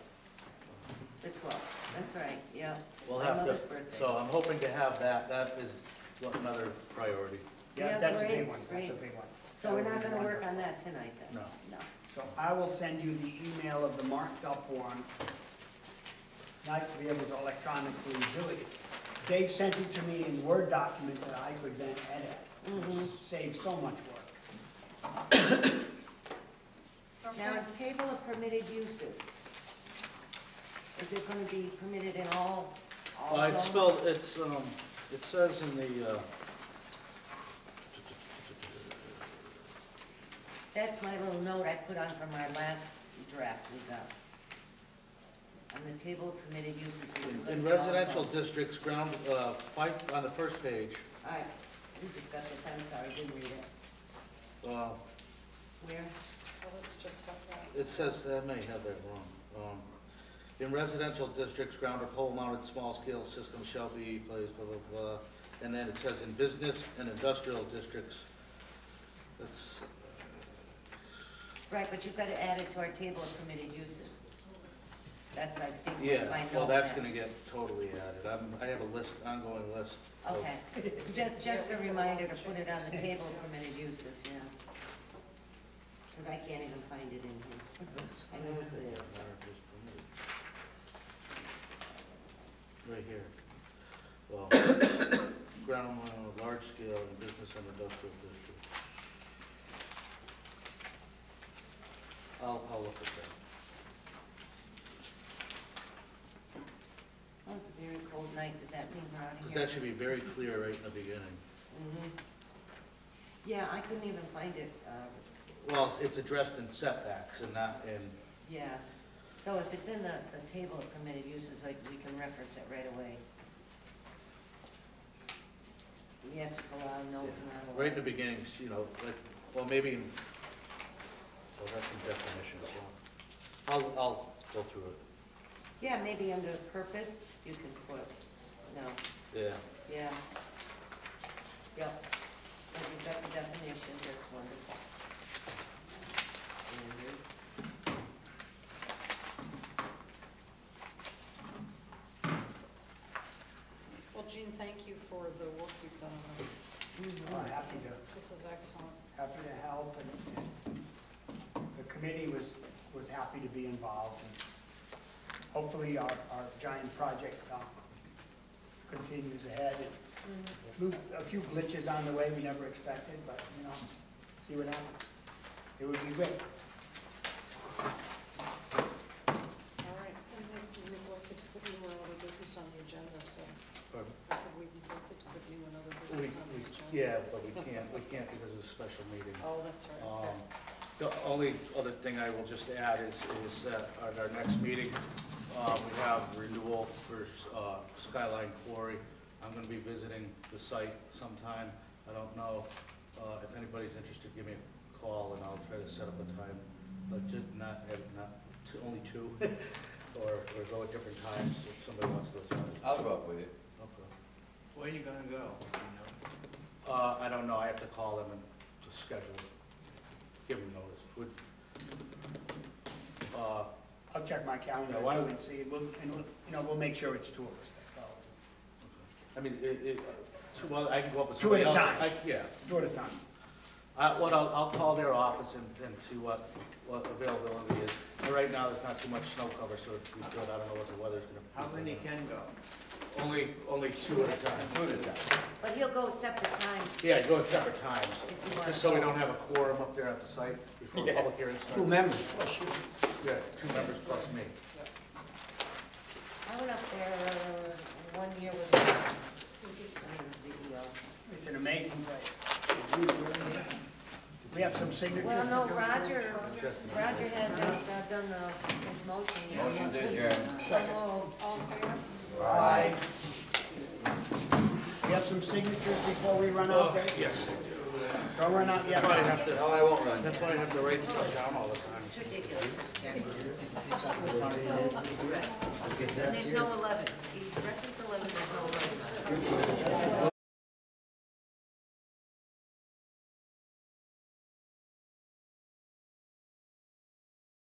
The 12th, that's right, yeah. We'll My have to, mother's birthday. so I'm hoping to have that. That is another priority. Yeah, Yeah, that's a great, big one, that's a great. big one. So we're That not would be gonna work wonderful. on that tonight then? No. No. So I will send you the email of the marked up one. It's nice to be able to electronically do it. Dave sent it to me in Word document that I could then edit. Mhm. Saves so much work. Now, a table of permitted uses. Is it gonna be permitted in all It's zones? spelled, it says in the, That's my little note I put on from our last draft we got. On the table of permitted uses. is it gonna in be all residential zones? districts, ground, on the first page, All right, we just got this, I'm sorry, didn't read it. uh, Where? Well, let's just set that. it says, I may have that wrong. In residential districts, ground or pole mounted small scale systems shall be placed, blah, blah, blah. And then it says in business and industrial districts, that's, Right, but you've got to add it to our table of permitted uses. That's, I think, yeah, my well, note that's there. gonna get totally added. I have a list, ongoing list. of- Okay, just a reminder to put it on the table of permitted uses, yeah. Because I can't even find it in here. I know it's there. Right here. Well, ground, large scale in business and industrial districts. I'll look at that. Oh, it's a very cold night, does that mean we're out of Because here? that should be very clear right in the beginning. Mhm. Yeah, I couldn't even find it, Well, it's addressed in setbacks and not in, yeah. So if it's in the table of permitted uses, like, we can reference it right away. Yes, it's allowed, no, it's not allowed. right in the beginning, you know, like, well, maybe, well, that's some definitions, so. I'll go through it. Yeah, maybe under purpose, you can put, no, Yeah. yeah. Yep, and you've got the definition, that's wonderful. Standards. Well, Jean, thank you for the work you've done on this. Oh, happy to. This is excellent. Happy to help, and the committee was happy to be involved. And hopefully, our giant project continues ahead. A few glitches on the way we never expected, but, you know, see what happens. It would be great. All right, and we neglected to put new or other business on the agenda, so Pardon? I said we neglected to put new and other business on the agenda. Yeah, but we can't because of a special meeting. Oh, that's right, okay. The only other thing I will just add is that at our next meeting, we have renewal for Skyline Quarry. I'm gonna be visiting the site sometime. I don't know if anybody's interested, give me a call and I'll try to set up a time, but just only two, or go at different times if somebody wants to attend. I'll go up with you. Okay. Where are you gonna go? I don't know, I have to call them and to schedule it, give them notice. I'll check my calendar Yeah, why don't- and see, we'll make sure it's two of us that go. I mean, well, I can go up with Two at somebody a else. time. Yeah. Two at a time. I'll call their office and see what availability is. But right now, there's not too much snow cover, so it'd be good. I don't know what the weather's gonna be. How many can go? Only two at a time. Two at a time. But he'll go at separate times. Yeah, go at separate times, If you want. just so we don't have a quorum up there at the site before the public hearing starts. Two members, plus you. Yeah, 2 members plus me. I went up there 1 year with him. I'm the CEO. It's an amazing place. We have some signatures. Well, no, Roger hasn't done his motion yet. Motion to adjourn. So, All in favor? Aye. We have some signatures before we run out there. Yes. Don't run out yet. That's why I have to, No, I won't run. that's why I have to write stuff down all the time. it's ridiculous. And there's no 11. He's reference 11, there's no 11.